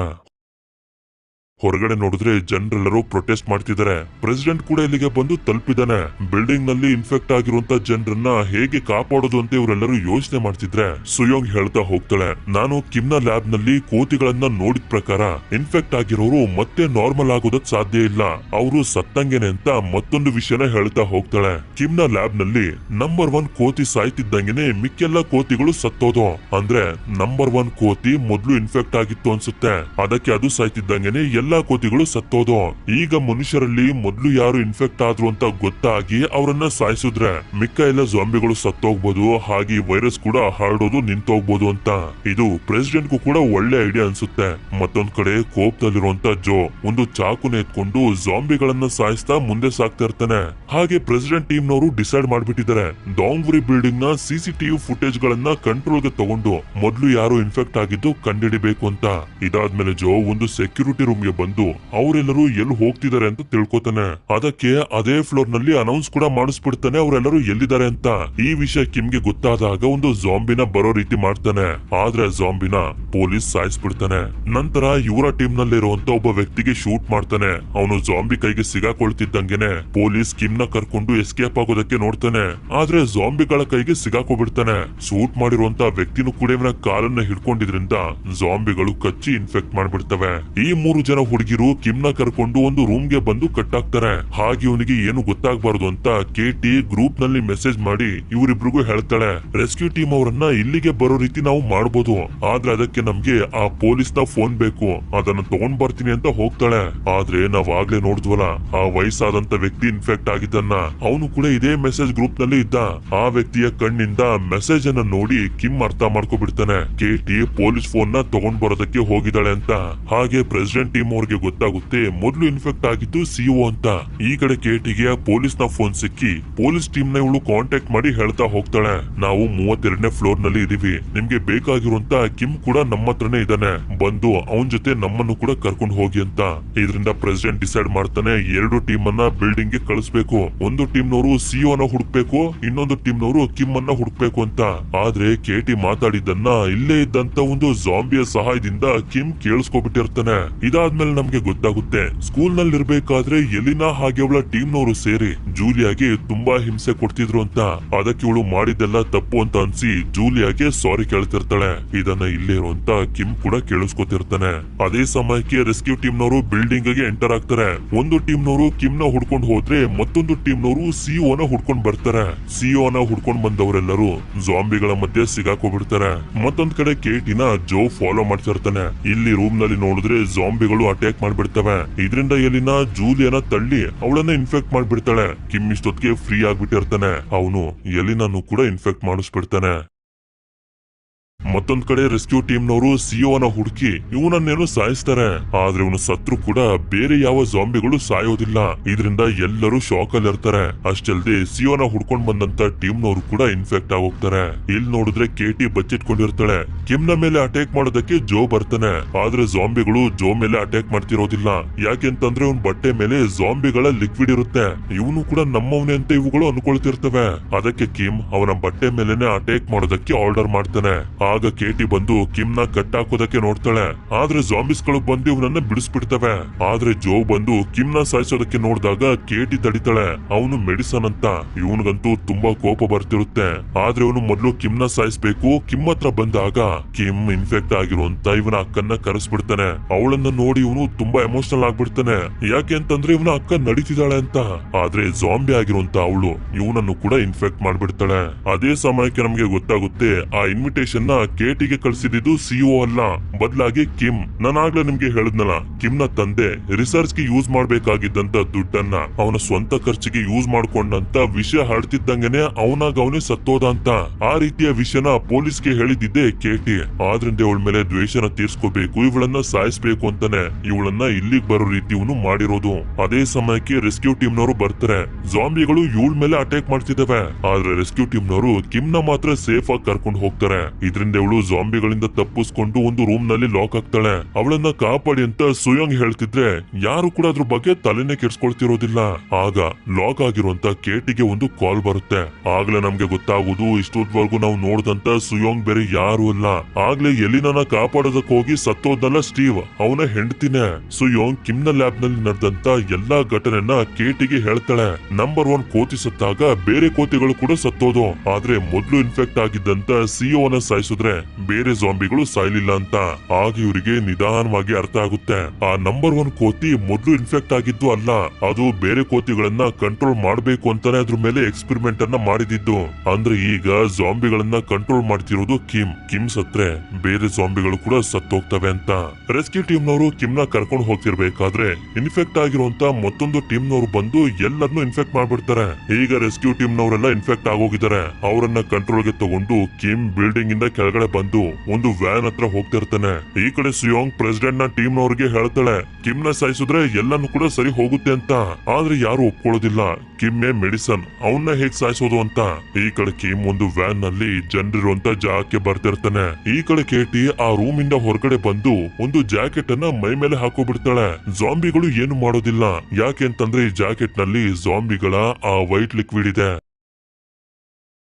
ಹೊರಗಡೆ ನೋಡಿದ್ರೆ ಜನರೆಲ್ಲರೂ ಪ್ರೊಟೆಸ್ಟ್ ಮಾಡ್ತಿದ್ದಾರೆ. ಪ್ರೆಸಿಡೆಂಟ್ ಕೂಡ ಇಲ್ಲಿಗೆ ಬಂದು ತಲುಪಿದಾನೆ. ಬಿಲ್ಡಿಂಗ್ ನಲ್ಲಿ ಇನ್ಫೆಕ್ಟ್ ಆಗಿರುವಂತ ಜನರನ್ನ ಹೇಗೆ ಕಾಪಾಡೋದು ಅಂತ ಇವರೆಲ್ಲರೂ ಯೋಚನೆ ಮಾಡ್ತಿದ್ರೆ ಸುಯೋಂಗ್ ಹೇಳ್ತಾ ಹೋಗ್ತಾಳೆ, ನಾನು ಕಿಮ್ನ ಲ್ಯಾಬ್ ನಲ್ಲಿ ಕೋತಿಗಳನ್ನ ನೋಡಿದ ಪ್ರಕಾರ ಇನ್ಫೆಕ್ಟ್ ಆಗಿರೋರು ಮತ್ತೆ ನಾರ್ಮಲ್ ಆಗೋದಕ್ ಸಾಧ್ಯ ಇಲ್ಲ, ಅವರು ಸತ್ತಂಗೆನೆ ಅಂತ ಮತ್ತೊಂದು ವಿಷಯನ ಹೇಳ್ತಾ ಹೋಗ್ತಾಳೆ. ಕಿಮ್ನ ಲ್ಯಾಬ್ ನಲ್ಲಿ ನಂಬರ್ 1 ಕೋತಿ ಸಾಯ್ತಿದ್ದಂಗೆನೆ ಮಿಕ್ಕೆಲ್ಲ ಕೋತಿಗಳು ಸತ್ತೋದು. ಅಂದ್ರೆ ನಂಬರ್ 1 ಕೋತಿ ಮೊದ್ಲು ಇನ್ಫೆಕ್ಟ್ ಆಗಿತ್ತು ಅನ್ಸುತ್ತೆ, ಅದಕ್ಕೆ ಅದು ಸಾಯ್ತಿದ್ದಂಗೆನೆ ಎಲ್ಲಾ ಕೋತಿಗಳು ಸತ್ತೋದು. ಈಗ ಮನುಷ್ಯರಲ್ಲಿ ಮೊದ್ಲು ಯಾರು ಇನ್ಫೆಕ್ಟ್ ಆದ್ರು ಅಂತ ಗೊತ್ತಾಗಿ ಅವರನ್ನ ಸಾಯಿಸಿದ್ರೆ ಮಿಕ್ಕ ಎಲ್ಲ ಜಾಂಬಿಗಳು ಸತ್ತೋಗ್ಬೋದು, ಹಾಗೆ ವೈರಸ್ ಕೂಡ ಹರಡೋದು ನಿಂತೋಗ್ಬೋದು ಅಂತ. ಇದು ಪ್ರೆಸಿಡೆಂಟ್ ಗೂ ಕೂಡ ಒಳ್ಳೆ ಐಡಿಯಾ ಅನ್ಸುತ್ತೆ. ಮತ್ತೊಂದ್ ಕಡೆ ಕೋಪದಲ್ಲಿರುವಂತ ಜೋ ಒಂದು ಚಾಕುನ ಎತ್ಕೊಂಡು ಜಾಂಬಿಗಳನ್ನ ಸಾಯಿಸ್ತಾ ಮುಂದೆ ಸಾಕ್ತಾ ಇರ್ತಾನೆ. ಹಾಗೆ ಪ್ರೆಸಿಡೆಂಟ್ ಟೀಮ್ ನವರು ಡಿಸೈಡ್ ಮಾಡ್ಬಿಟ್ಟಿದ್ದಾರೆ ಡಾಂಗ್ವುರಿ ಬಿಲ್ಡಿಂಗ್ ನ ಸಿಸಿಟಿವಿ ಫುಟೇಜ್ ಗಳನ್ನ ಕಂಟ್ರೋಲ್ ಗೆ ತಗೊಂಡು ಮೊದ್ಲು ಯಾರು ಇನ್ಫೆಕ್ಟ್ ಆಗಿದ್ದು ಕಂಡಿಡಿಬೇಕು ಅಂತ. ಇದಾದ್ಮೇಲೆ ಜೋ ಒಂದು ಸೆಕ್ಯೂರಿಟಿ ರೂಮ್ ಗೆ ಬಂದು ಅವರೆಲ್ಲರೂ ಎಲ್ಲಿ ಹೋಗ್ತಿದ್ದಾರೆ ಅಂತ ತಿಳ್ಕೊತಾನೆ. ಅದಕ್ಕೆ ಅದೇ ಫ್ಲೋರ್ ನಲ್ಲಿ ಅನೌನ್ಸ್ ಕೂಡ ಮಾಡಿಸ್ಬಿಡ್ತಾನೆ ಅವರೆಲ್ಲರೂ ಎಲ್ಲಿದ್ದಾರೆ ಅಂತ. ಈ ವಿಷಯ ಕಿಮ್ಗೆ ಗೊತ್ತಾದಾಗ ಒಂದು ಜಾಂಬಿನ ಬರೋ ರೀತಿ ಮಾಡ್ತಾನೆ. ಆದ್ರೆ ಜಾಂಬಿನ ಪೊಲೀಸ್ ಸಾಯಿಸ್ಬಿಡ್ತಾನೆ. ನಂತರ ಇವರ ಟೀಮ್ ನಲ್ಲಿ ಇರುವಂತ ಒಬ್ಬ ವ್ಯಕ್ತಿಗೆ ಶೂಟ್ ಮಾಡ್ತಾನೆ. ಅವನು ಜಾಂಬಿ ಕೈಗೆ ಸಿಗಾಕೊಳ್ತಿದ್ದಂಗೆನೆ ಪೊಲೀಸ್ ಕಿಮ್ನ ಕರ್ಕೊಂಡು ಎಸ್ಕೇಪ್ ಆಗೋದಕ್ಕೆ ನೋಡ್ತಾನೆ. ಆದ್ರೆ ಜಾಂಬಿಗಳ ಕೈಗೆ ಸಿಗಾಕೊಬಿಡ್ತಾನೆ. ಶೂಟ್ ಮಾಡಿರುವಂತ ವ್ಯಕ್ತಿನೂ ಕೂಡ ಇವನ ಕಾಲನ್ನ ಹಿಡ್ಕೊಂಡಿದ್ರಿಂದ ಜಾಂಬಿಗಳು ಕಚ್ಚಿ ಇನ್ಫೆಕ್ಟ್ ಮಾಡ್ಬಿಡ್ತವೆ. ಈ 3 ಜನ ಹುಡುಗಿರು ಕಿಮ್ನ ಕರ್ಕೊಂಡು ಒಂದು ರೂಮ್ ಗೆ ಬಂದು ಕಟ್ಟಾಕ್ತಾರೆ. ಹಾಗೆ ಇವನಿಗೆ ಏನು ಗೊತ್ತಾಗಬಾರದು ಅಂತ ಕೇಟಿ ಗ್ರೂಪ್ ನಲ್ಲಿ ಮೆಸೇಜ್ ಮಾಡಿ ಇವರಿಬ್ರಿಗೂ ಹೇಳ್ತಾಳೆ, ರೆಸ್ಕ್ಯೂ ಟೀಮ್ ಅವರನ್ನ ಇಲ್ಲಿಗೆ ಬರೋ ರೀತಿ ನಾವು ಮಾಡಬಹುದು, ಆದ್ರೆ ಅದಕ್ಕೆ ನಮ್ಗೆ ಆ ಪೊಲೀಸ್ ನ ಫೋನ್ ಬೇಕು, ಅದನ್ನ ತಗೊಂಡ್ ಬರ್ತೀನಿ ಅಂತ ಹೋಗ್ತಾಳೆ. ಆದ್ರೆ ನಾವ್ ಆಗ್ಲೇ ನೋಡಿದ್ವಲ್ಲ, ಆ ವಯಸ್ಸಾದಂತ ವ್ಯಕ್ತಿ ಇನ್ಫೆಕ್ಟ್ ಆಗಿದ್ದನ್ನ, ಅವನು ಕೂಡ ಇದೇ ಮೆಸೇಜ್ ಗ್ರೂಪ್ ನಲ್ಲಿ ಇದ್ದ. ಆ ವ್ಯಕ್ತಿಯ ಕಣ್ಣಿಂದ ಮೆಸೇಜ್ ಅನ್ನ ನೋಡಿ ಕಿಮ್ ಅರ್ಥ ಮಾಡ್ಕೊಬಿಡ್ತಾನೆ ಕೇಟಿ ಪೊಲೀಸ್ ಫೋನ್ ನ ತಗೊಂಡ್ ಬರೋದಕ್ಕೆ ಹೋಗಿದ್ದಾಳೆ ಅಂತ. ಹಾಗೆ ಪ್ರೆಸಿಡೆಂಟ್ ಟೀಮ್ ಅವ್ರಿಗೆ ಗೊತ್ತಾಗುತ್ತೆ ಮೊದ್ಲು ಇನ್ಫೆಕ್ಟ್ ಆಗಿದ್ದು ಸಿಒ ಅಂತ. ಈ ಕಡೆ ಕೇಟಿಗೆ ಪೊಲೀಸ್ ನ ಫೋನ್ ಸಿಕ್ಕಿ ಪೊಲೀಸ್ ಟೀಮ್ ನ ಇವಳು ಕಾಂಟ್ಯಾಕ್ಟ್ ಮಾಡಿ ಹೇಳ್ತಾ ಹೋಗ್ತಾಳೆ, ನಾವು 32ನೇ ಫ್ಲೋರ್ ನಲ್ಲಿ ಇದೀವಿ, ನಿಮ್ಗೆ ಬೇಕಾಗಿರುವಂತ ಕಿಮ್ ಕೂಡ ನಮ್ಮ ಹತ್ರನೇ ಇದ್ದಾನೆ, ಬಂದು ಅವನ್ ಜೊತೆ ನಮ್ಮನ್ನು ಕೂಡ ಕರ್ಕೊಂಡು ಹೋಗಿ ಅಂತ. ಇದರಿಂದ ಪ್ರೆಸಿಡೆಂಟ್ ಡಿಸೈಡ್ ಮಾಡ್ತಾನೆ 2 ಟೀಮ್ ಅನ್ನ ಬಿಲ್ಡಿಂಗ್ ಗೆ ಕಳಿಸ್ಬೇಕು. ಒಂದು ಟೀಮ್ ನವರು ಸಿಒ ನ ಹುಡುಕ್ಬೇಕು, ಇನ್ನೊಂದು ಟೀಮ್ ನವರು ಕಿಮ್ ಅನ್ನ ಹುಡುಕ್ಬೇಕು ಅಂತ. ಆದ್ರೆ ಕೇಟಿ ಮಾತಾಡಿದ್ದನ್ನ ಇಲ್ಲೇ ಇದ್ದಂತ ಒಂದು ಜಾಂಬಿಯ ಸಹಾಯದಿಂದ ಕಿಮ್ ಕೇಳಿಸ್ಕೊಬಿಟ್ಟಿರ್ತಾನೆ. ಇದಾದ್ಮೇಲೆ ನಮ್ಗೆ ಗೊತ್ತಾಗುತ್ತೆ ಸ್ಕೂಲ್ ನಲ್ಲಿ ಇರ್ಬೇಕಾದ್ರೆ ಎಲಿನಾ ಹಾಗೆ ಅವಳ ಟೀಮ್ ನವರು ಸೇರಿ ಜೂಲಿಯಾಗೆ ತುಂಬಾ ಹಿಂಸೆ ಕೊಡ್ತಿದ್ರು ಅಂತ. ಅದಕ್ಕೆ ಇವಳು ಮಾಡಿದ್ದೆಲ್ಲ ತಪ್ಪು ಅಂತ ಅನ್ಸಿ ಜೂಲಿಯಾಗೆ ಸಾರಿ ಕೇಳ್ತಿರ್ತಾಳೆ. ಇದನ್ನ ಇಲ್ಲೇ ಇರುವಂತ ಕಿಮ್ ಕೂಡ ಕೇಳಿಸ್ಕೊತಿರ್ತಾನೆ. ಅದೇ ಸಮಯಕ್ಕೆ ರೆಸ್ಕ್ಯೂ ಟೀಮ್ ನವರು ಬಿಲ್ಡಿಂಗ್ ಗೆ ಎಂಟರ್ ಆಗ್ತಾರೆ. ಒಂದು ಟೀಮ್ ನವರು ಕಿಮ್ ನ ಹುಡ್ಕೊಂಡು ಹೋದ್ರೆ ಮತ್ತೊಂದು ಟೀಮ್ ನವರು ಸಿಒ ನ ಹುಡ್ಕೊಂಡ್ ಬರ್ತಾರೆ. ಸಿಒ ನ ಹುಡ್ಕೊಂಡ್ ಬಂದವರೆಲ್ಲರೂ ಜಾಂಬಿಗಳ ಮಧ್ಯೆ ಸಿಗಾಕೋಬಿಡ್ತಾರೆ. ಮತ್ತೊಂದ್ ಕಡೆ ಕೇಟಿನ ಜೋ ಫಾಲೋ ಮಾಡ್ತಿರ್ತಾನೆ. ಇಲ್ಲಿ ರೂಮ್ ನಲ್ಲಿ ನೋಡಿದ್ರೆ ಜಾಂಬಿಗಳು ಅಟ್ಯಾಕ್ ಮಾಡ್ಬಿಡ್ತವೆ. ಇದರಿಂದ ಎಲಿನ ಜೂಲಿಯನ ತಳ್ಳಿ ಅವಳನ್ನ ಇನ್ಫೆಕ್ಟ್ ಮಾಡ್ಬಿಡ್ತಾಳೆ. ಕಿಮ್ ಇಷ್ಟೊತ್ತಿಗೆ ಫ್ರೀ ಆಗ್ಬಿಟ್ಟಿರ್ತಾನೆ. ಅವನು ಎಲಿನನ್ನು ಕೂಡ ಇನ್ಫೆಕ್ಟ್ ಮಾಡಿಸ್ಬಿಡ್ತಾನೆ. ಮತ್ತೊಂದ್ ಕಡೆ ರೆಸ್ಕ್ಯೂ ಟೀಮ್ ನವರು ಸಿಒನ ಹುಡುಕಿ ಇವನನ್ನೇನು ಸಾಯಿಸ್ತಾರೆ. ಆದ್ರೆ ಇವನು ಸತ್ರು ಕೂಡ ಬೇರೆ ಯಾವ ಜಾಂಬಿಗಳು ಸಾಯೋದಿಲ್ಲ. ಇದರಿಂದ ಎಲ್ಲರೂ ಶಾಕ್ ಅಲ್ಲಿ ಇರ್ತಾರೆ. ಅಷ್ಟಲ್ದೆ ಸಿಒನ ಹುಡ್ಕೊಂಡ್ ಬಂದಂತ ಟೀಮ್ ನವರು ಕೂಡ ಇನ್ಫೆಕ್ಟ್ ಆಗೋಗ್ತಾರೆ. ಇಲ್ಲಿ ನೋಡಿದ್ರೆ ಕೇಟಿ ಬಚ್ಚಿಟ್ಕೊಂಡಿರ್ತಾಳೆ. ಕಿಮ್ ನ ಮೇಲೆ ಅಟ್ಯಾಕ್ ಮಾಡೋದಕ್ಕೆ ಜೋ ಬರ್ತಾನೆ. ಆದ್ರೆ ಜಾಂಬಿಗಳು ಜೋ ಮೇಲೆ ಅಟ್ಯಾಕ್ ಮಾಡ್ತಿರೋದಿಲ್ಲ. ಯಾಕೆಂತಂದ್ರೆ ಅವ್ನ ಬಟ್ಟೆ ಮೇಲೆ ಜಾಂಬಿಗಳ ಲಿಕ್ವಿಡ್ ಇರುತ್ತೆ. ಇವನು ಕೂಡ ನಮ್ಮವನೇ ಅಂತ ಇವುಗಳು ಅನ್ಕೊಳ್ತಿರ್ತವೆ. ಅದಕ್ಕೆ ಕಿಮ್ ಅವನ ಬಟ್ಟೆ ಮೇಲೆನೆ ಅಟ್ಯಾಕ್ ಮಾಡೋದಕ್ಕೆ ಆರ್ಡರ್ ಮಾಡ್ತಾನೆ. ಆಗ ಕೇಟಿ ಬಂದು ಕಿಮ್ ನ ಕಟ್ಟಾಕೋದಕ್ಕೆ ನೋಡ್ತಾಳೆ. ಆದ್ರೆ ಜಾಂಬಿಸ್ ಗಳು ಬಂದು ಇವನನ್ನ ಬಿಡಿಸ್ಬಿಡ್ತವೆ. ಆದ್ರೆ ಜೋ ಬಂದು ಕಿಮ್ ನ ಸಾಯಿಸೋದಕ್ಕೆ ನೋಡಿದಾಗ ಕೇಟಿ ತಡಿತಾಳೆ. ಅವನು ಮೆಡಿಸನ್ ಅಂತ. ಇವನಿಗಂತೂ ತುಂಬಾ ಕೋಪ ಬರ್ತಿರುತ್ತೆ. ಆದ್ರೆ ಅವನು ಮೊದಲು ಕಿಮ್ ನ ಸಾಯಿಸ್ಬೇಕು. ಕಿಮ್ ಹತ್ರ ಬಂದಾಗ ಕಿಮ್ ಇನ್ಫೆಕ್ಟ್ ಆಗಿರುವಂತ ಇವನ ಅಕ್ಕನ್ನ ಕರೆಸ್ಬಿಡ್ತಾನೆ. ಅವಳನ್ನ ನೋಡಿ ಇವನು ತುಂಬಾ ಎಮೋಷನಲ್ ಆಗ್ಬಿಡ್ತಾನೆ. ಯಾಕೆ ಅಂತಂದ್ರೆ ಇವನ ಅಕ್ಕ ನಡೀತಿದ್ದಾಳೆ ಅಂತ. ಆದ್ರೆ ಜಾಂಬಿ ಆಗಿರುವಂತ ಅವಳು ಇವನನ್ನು ಕೂಡ ಇನ್ಫೆಕ್ಟ್ ಮಾಡ್ಬಿಡ್ತಾಳೆ. ಅದೇ ಸಮಯಕ್ಕೆ ನಮ್ಗೆ ಗೊತ್ತಾಗುತ್ತೆ ಆ ಇನ್ವಿಟೇಷನ್ ನ ಕೇಟಿಗೆ ಕಳ್ಸಿದ್ದು ಸಿಒ ಅಲ್ಲ, ಬದಲಾಗಿ ಕಿಮ್. ನಾನಾಗ್ಲೇ ನಿಮ್ಗೆ ಹೇಳಿದ್ನಲ್ಲ, ಕಿಮ್ ನ ತಂದೆ ರಿಸರ್ಚ್ ಗೆ ಯೂಸ್ ಮಾಡ್ಬೇಕಾಗಿದ್ದಂತ ದುಡ್ಡನ್ನ ಅವನ ಸ್ವಂತ ಖರ್ಚಿಗೆ ಯೂಸ್ ಮಾಡ್ಕೊಂಡಂತ ವಿಷಯ ಹರಡ್ತಿದ್ದಂಗೆನೆ ಅವನೇ ಸತ್ತೋದ ಅಂತ. ಆ ರೀತಿಯ ವಿಷಯನ ಪೊಲೀಸ್ಗೆ ಹೇಳಿದ್ದೆ ಕೇಟಿ. ಆದ್ರಿಂದ ಇವಳ ಮೇಲೆ ದ್ವೇಷನ ತೀರ್ಸ್ಕೋಬೇಕು, ಇವಳನ್ನ ಸಾಯಿಸ್ಬೇಕು ಅಂತಾನೆ ಇವಳನ್ನ ಇಲ್ಲಿಗೆ ಬರೋ ರೀತಿ ಇವನು ಮಾಡಿರೋದು. ಅದೇ ಸಮಯಕ್ಕೆ ರೆಸ್ಕ್ಯೂ ಟೀಮ್ ನವರು ಬರ್ತಾರೆ. ಜಾಂಬಿಗಳು ಇವಳ ಮೇಲೆ ಅಟ್ಯಾಕ್ ಮಾಡ್ತಿದ್ದಾವೆ. ಆದ್ರೆ ರೆಸ್ಕ್ಯೂ ಟೀಮ್ ನವರು ಕಿಮ್ ನ ಮಾತ್ರ ಸೇಫ್ ಆಗಿ ಕರ್ಕೊಂಡು ಹೋಗ್ತಾರೆ. ಇದರಿಂದ ಇವಳು ಜಾಂಬಿಗಳಿಂದ ತಪ್ಪಿಸ್ಕೊಂಡು ಒಂದು ರೂಮ್ ನಲ್ಲಿ ಲಾಕ್ ಆಗ್ತಾಳೆ. ಅವಳನ್ನ ಕಾಪಾಡಿ ಅಂತ ಸುಯೋಂಗ್ ಹೇಳ್ತಿದ್ರೆ ಯಾರು ಕೂಡ ಅದ್ರ ಬಗ್ಗೆ ತಲೆನೇ ಕೆಡ್ಸ್ಕೊಳ್ತಿರೋದಿಲ್ಲ. ಆಗ ಲಾಕ್ ಆಗಿರುವಂತ ಕೇಟಿಗೆ ಒಂದು ಕಾಲ್ ಬರುತ್ತೆ. ಆಗ್ಲೇ ನಮ್ಗೆ ಗೊತ್ತಾಗುದು ಇಷ್ಟೊತ್ವರೆಗೂ ನಾವು ನೋಡ್ದಂತ ಸುಯೋಂಗ್ ಬೇರೆ ಯಾರು ಅಲ್ಲ, ಆಗ್ಲೇ ಎಲಿನನ್ನ ಕಾಪಾಡೋದಕ್ಕೆ ಹೋಗಿ ಸತ್ತೋದ್ನಲ್ಲ ಸ್ಟೀವ್, ಅವನ ಹೆಂಡತಿನೇ. ಸುಯೋಂಗ್ ಕಿಮ್ ನ ಲ್ಯಾಬ್ ನಲ್ಲಿ ನಡೆದಂತ ಎಲ್ಲಾ ಘಟನೆನ ಕೇಟಿಗೆ ಹೇಳ್ತಾಳೆ. ನಂಬರ್ 1 ಕೋತಿ ಸತ್ತಾಗ ಬೇರೆ ಕೋತಿಗಳು ಕೂಡ ಸತ್ತೋದು. ಆದ್ರೆ ಮೊದ್ಲು ಇನ್ಫೆಕ್ಟ್ ಆಗಿದ್ದಂತ ಸಿಒನ ಸಾಯಿಸಿದ್ರೆ ಬೇರೆ ಜಾಂಬಿಗಳು ಸಾಯ್ಲಿಲ್ಲ ಅಂತ. ಆಗ ಇವರಿಗೆ ನಿಧಾನವಾಗಿ ಅರ್ಥ ಆಗುತ್ತೆ, ಆ ನಂಬರ್ 1 ಕೋತಿ ಮೊದ್ಲು ಇನ್ಫೆಕ್ಟ್ ಆಗಿದ್ದು ಅಲ್ಲ, ಅದು ಬೇರೆ ಕೋತಿಗಳನ್ನ ಕಂಟ್ರೋಲ್ ಮಾಡ್ಬೇಕು ಅಂತಾನೆ ಅದ್ರ ಮೇಲೆ ಎಕ್ಸ್ಪೆರಿಮೆಂಟ್ ಅನ್ನ ಮಾಡಿದ್ದು. ಅಂದ್ರೆ ಈಗ ಜಾಂಬಿಗಳನ್ನ ಕಂಟ್ರೋಲ್ ಮಾಡ್ತಿರೋದು ಕಿಮ್ ಸತ್ರೆ ಬೇರೆ ಜಾಂಬಿಗಳು ಕೂಡ ಸತ್ತೋಗ್ತವೆ ಅಂತ. ರೆಸ್ಕ್ಯೂ ಟೀಮ್ ನವರು ಕಿಮ್ ನ ಕರ್ಕೊಂಡು ಹೋಗ್ತಿರ್ಬೇಕಾದ್ರೆ ಇನ್ಫೆಕ್ಟ್ ಆಗಿರುವಂತ ಮತ್ತೊಂದು ಟೀಮ್ ನವರು ಬಂದು ಎಲ್ಲರನ್ನು ಇನ್ಫೆಕ್ಟ್ ಮಾಡ್ಬಿಡ್ತಾರೆ. ಈಗ ರೆಸ್ಕ್ಯೂ ಟೀಮ್ ನವರೆಲ್ಲ ಇನ್ಫೆಕ್ಟ್ ಆಗೋಗಿದ್ದಾರೆ. ಅವರನ್ನ ಕಂಟ್ರೋಲ್ ಗೆ ತಗೊಂಡು ಕಿಮ್ ಬಿಲ್ಡಿಂಗ್ ಇಂದ ಕೆಳಗಡೆ ಬಂದು ಒಂದು ವ್ಯಾನ್ ಹತ್ರ ಹೋಗ್ತಿರ್ತಾನೆ. ಈ ಕಡೆ ಸುಯೋಂಗ್ ಪ್ರೆಸಿಡೆಂಟ್ ನ ಟೀಮ್ ನವರಿಗೆ ಹೇಳ್ತಾಳೆ ಕಿಮ್ ನ ಸಾಯಿಸಿದ್ರೆ ಎಲ್ಲಾನು ಕೂಡ ಸರಿ ಹೋಗುತ್ತೆ ಅಂತ. ಆದ್ರೆ ಯಾರು ಒಪ್ಕೊಳ್ಳೋದಿಲ್ಲ. ಕಿಮ್ಮೆ ಮೆಡಿಸನ್, ಅವನ್ನ ಹೇಗ್ ಸಾಯಿಸೋದು ಅಂತ. ಈ ಕಡೆ ಕಿಮ್ ಒಂದು ವ್ಯಾನ್ ನಲ್ಲಿ ಜನರಿರುವಂತ ಜಾಗಕ್ಕೆ ಬರ್ತಿರ್ತಾನೆ. ಈ ಕಡೆ ಕೇಟಿ ಆ ರೂಮ್ ಇಂದ ಹೊರಗಡೆ ಬಂದು ಒಂದು ಜಾಕೆಟ್ ಅನ್ನ ಮೈ ಮೇಲೆ ಹಾಕೋಬಿಡ್ತಾಳೆ. ಜಾಂಬಿಗಳು ಏನು ಮಾಡೋದಿಲ್ಲ. ಯಾಕೆ ಅಂತಂದ್ರೆ ಈ ಜಾಕೆಟ್ ನಲ್ಲಿ ಜಾಂಬಿಗಳ ಆ ವೈಟ್ ಲಿಕ್ವಿಡ್ ಇದೆ.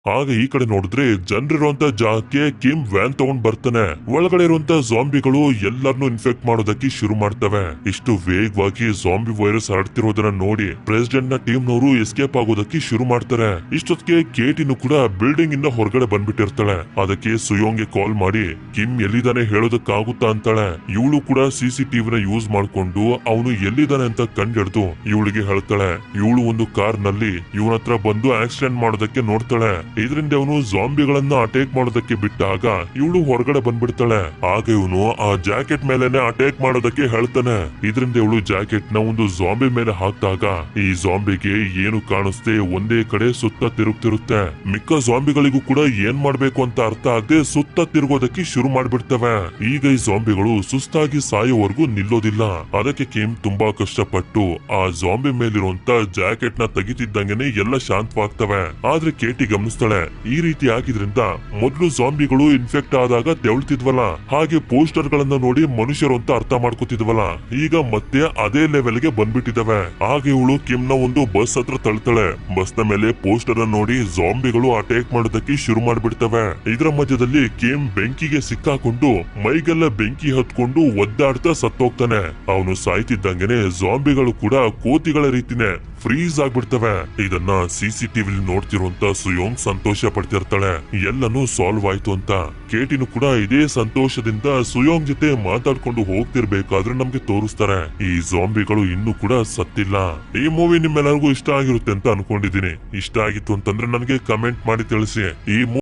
ಆಗ ಈ ಕಡೆ ನೋಡಿದ್ರೆ ಜನರಿರುವಂತ ಜಾಗಕ್ಕೆ ಕಿಮ್ ವ್ಯಾನ್ ತಗೊಂಡ್ ಬರ್ತಾನೆ. ಒಳಗಡೆ ಇರುವಂತ ಜಾಂಬಿಗಳು ಎಲ್ಲರನ್ನು ಇನ್ಫೆಕ್ಟ್ ಮಾಡೋದಕ್ಕೆ ಶುರು ಮಾಡ್ತವೆ. ಇಷ್ಟು ವೇಗವಾಗಿ ಜಾಂಬಿ ವೈರಸ್ ಹರಡ್ತಿರೋದನ್ನ ನೋಡಿ ಪ್ರೆಸಿಡೆಂಟ್ ನ ಟೀಮ್ ನವರು ಎಸ್ಕೇಪ್ ಆಗೋದಕ್ಕೆ ಶುರು ಮಾಡ್ತಾರೆ. ಇಷ್ಟೊತ್ತಿಗೆ ಕೇಟಿನು ಕೂಡ ಬಿಲ್ಡಿಂಗ್ ಇಂದ ಹೊರಗಡೆ ಬಂದ್ಬಿಟ್ಟಿರ್ತಾಳೆ. ಅದಕ್ಕೆ ಸುಯೋಂಗ್ಗೆ ಕಾಲ್ ಮಾಡಿ ಕಿಮ್ ಎಲ್ಲಿದ್ದಾನೆ ಹೇಳೋದಕ್ಕಾಗುತ್ತಾ ಅಂತಾಳೆ. ಇವಳು ಕೂಡ CCTV ಯೂಸ್ ಮಾಡ್ಕೊಂಡು ಅವನು ಎಲ್ಲಿದ್ದಾನೆ ಅಂತ ಕಂಡಿಡ್ದು ಇವಳಿಗೆ ಹೇಳ್ತಾಳೆ. ಇವಳು ಒಂದು ಕಾರ್ ನಲ್ಲಿ ಇವನ ಹತ್ರ ಬಂದು ಆಕ್ಸಿಡೆಂಟ್ ಮಾಡೋದಕ್ಕೆ ನೋಡ್ತಾಳೆ. ಇದರಿಂದ ಅವನು ಜಾಂಬಿಗಳನ್ನ ಅಟ್ಯಾಕ್ ಮಾಡೋದಕ್ಕೆ ಬಿಟ್ಟಾಗ ಇವಳು ಹೊರಗಡೆ ಬಂದ್ಬಿಡ್ತಾಳೆ. ಆಗ ಇವನು ಆ ಜಾಕೆಟ್ ಮೇಲೆನೆ ಅಟ್ಯಾಕ್ ಮಾಡೋದಕ್ಕೆ ಹೇಳ್ತಾನೆ. ಇದರಿಂದ ಇವಳು ಜಾಕೆಟ್ ನ ಒಂದು ಜಾಂಬಿ ಮೇಲೆ ಹಾಕಿದಾಗ ಈ ಜಾಂಬಿಗೆ ಏನು ಕಾಣಿಸ್ತೆ ಒಂದೇ ಕಡೆ ಸುತ್ತ ತಿರುಗ್ತಿರುತ್ತೆ. ಮಿಕ್ಕ ಜಾಂಬಿಗಳಿಗೂ ಕೂಡ ಏನ್ ಮಾಡ್ಬೇಕು ಅಂತ ಅರ್ಥ ಆಗದೆ ಸುತ್ತ ತಿರುಗೋದಕ್ಕೆ ಶುರು ಮಾಡ್ಬಿಡ್ತವೆ. ಈಗ ಈ ಜಾಂಬಿಗಳು ಸುಸ್ತಾಗಿ ಸಾಯೋವರೆಗೂ ನಿಲ್ಲೋದಿಲ್ಲ. ಅದಕ್ಕೆ ಕಿಮ್ ತುಂಬಾ ಕಷ್ಟಪಟ್ಟು ಆ ಜಾಂಬಿ ಮೇಲಿರುವಂತ ಜಾಕೆಟ್ ನ ತೆಗಿತಿದ್ದಂಗೆನೆ ಎಲ್ಲ ಶಾಂತವಾಗ್ತವೆ. ಆದ್ರೆ ಕೇಟಿ ಗಮನಿಸ್ತಾಳೆ, ಈ ರೀತಿ ಆಗಿದ್ರಿಂದ ಮೊದಲು ಜಾಂಬಿಗಳು ಇನ್ಫೆಕ್ಟ್ ಆದಾಗ ತೆವಳ್ತಿದ್ವಲ್ಲ, ಹಾಗೆ ಪೋಸ್ಟರ್ ಗಳನ್ನ ನೋಡಿ ಮನುಷ್ಯರು ಅಂತ ಅರ್ಥ ಮಾಡ್ಕೋತಿದ್ವಲ್ಲ, ಈಗ ಮತ್ತೆ ಅದೇ ಲೆವೆಲ್ ಗೆ ಬಂದ್ಬಿಟ್ಟಿದವೆ. ಆಗ ಇವಳು ಕಿಮ್ ನ ಒಂದು ಬಸ್ ಹತ್ರ ತಳ್ತಾಳೆ. ಬಸ್ ನ ಮೇಲೆ ಪೋಸ್ಟರ್ ನೋಡಿ ಜಾಂಬಿಗಳು ಅಟ್ಯಾಕ್ ಮಾಡೋದಕ್ಕೆ ಶುರು ಮಾಡ್ಬಿಡ್ತವೆ. ಇದರ ಮಧ್ಯದಲ್ಲಿ ಕಿಮ್ ಬೆಂಕಿಗೆ ಸಿಕ್ಕಾಕೊಂಡು ಮೈಗೆಲ್ಲ ಬೆಂಕಿ ಹತ್ಕೊಂಡು ಒದ್ದಾಡ್ತಾ ಸತ್ತೋಗ್ತಾನೆ. ಅವನು ಸಾಯ್ತಿದ್ದಂಗೆನೆ ಜಾಂಬಿಗಳು ಕೂಡ ಕೋತಿಗಳ ರೀತಿನೇ ಫ್ರೀಸ್ ಆಗ್ಬಿಡ್ತವೆ. ಇದನ್ನ CCTV ನೋಡ್ತಿರುವಂತ ಸುಯೋಂಗ್ ಸಂತೋಷ ಪಡ್ತಿರ್ತಾಳೆ. ಎಲ್ಲನೂ ಸಾಲ್ವ್ ಆಯ್ತು ಅಂತ. ಕೇಟಿನು ಕೂಡ ಇದೇ ಸಂತೋಷದಿಂದ ಸುಯೋಂಗ್ ಜೊತೆ ಮಾತಾಡ್ಕೊಂಡು ಹೋಗ್ತಿರ್ಬೇಕಾದ್ರೆ ನಮ್ಗೆ ತೋರಿಸ್ತಾರೆ ಈ ಜಾಂಬಿಗಳು ಇನ್ನೂ ಕೂಡ ಸತ್ತಿಲ್ಲ. ಈ ಮೂವಿ ನಿಮ್ಮೆಲ್ಲರಿಗೂ ಇಷ್ಟ ಆಗಿರುತ್ತೆ ಅಂತ ಅನ್ಕೊಂಡಿದೀನಿ. ಇಷ್ಟ ಆಗಿತ್ತು ಅಂತಂದ್ರೆ ನನಗೆ ಕಮೆಂಟ್ ಮಾಡಿ ತಿಳಿಸಿ. ಈ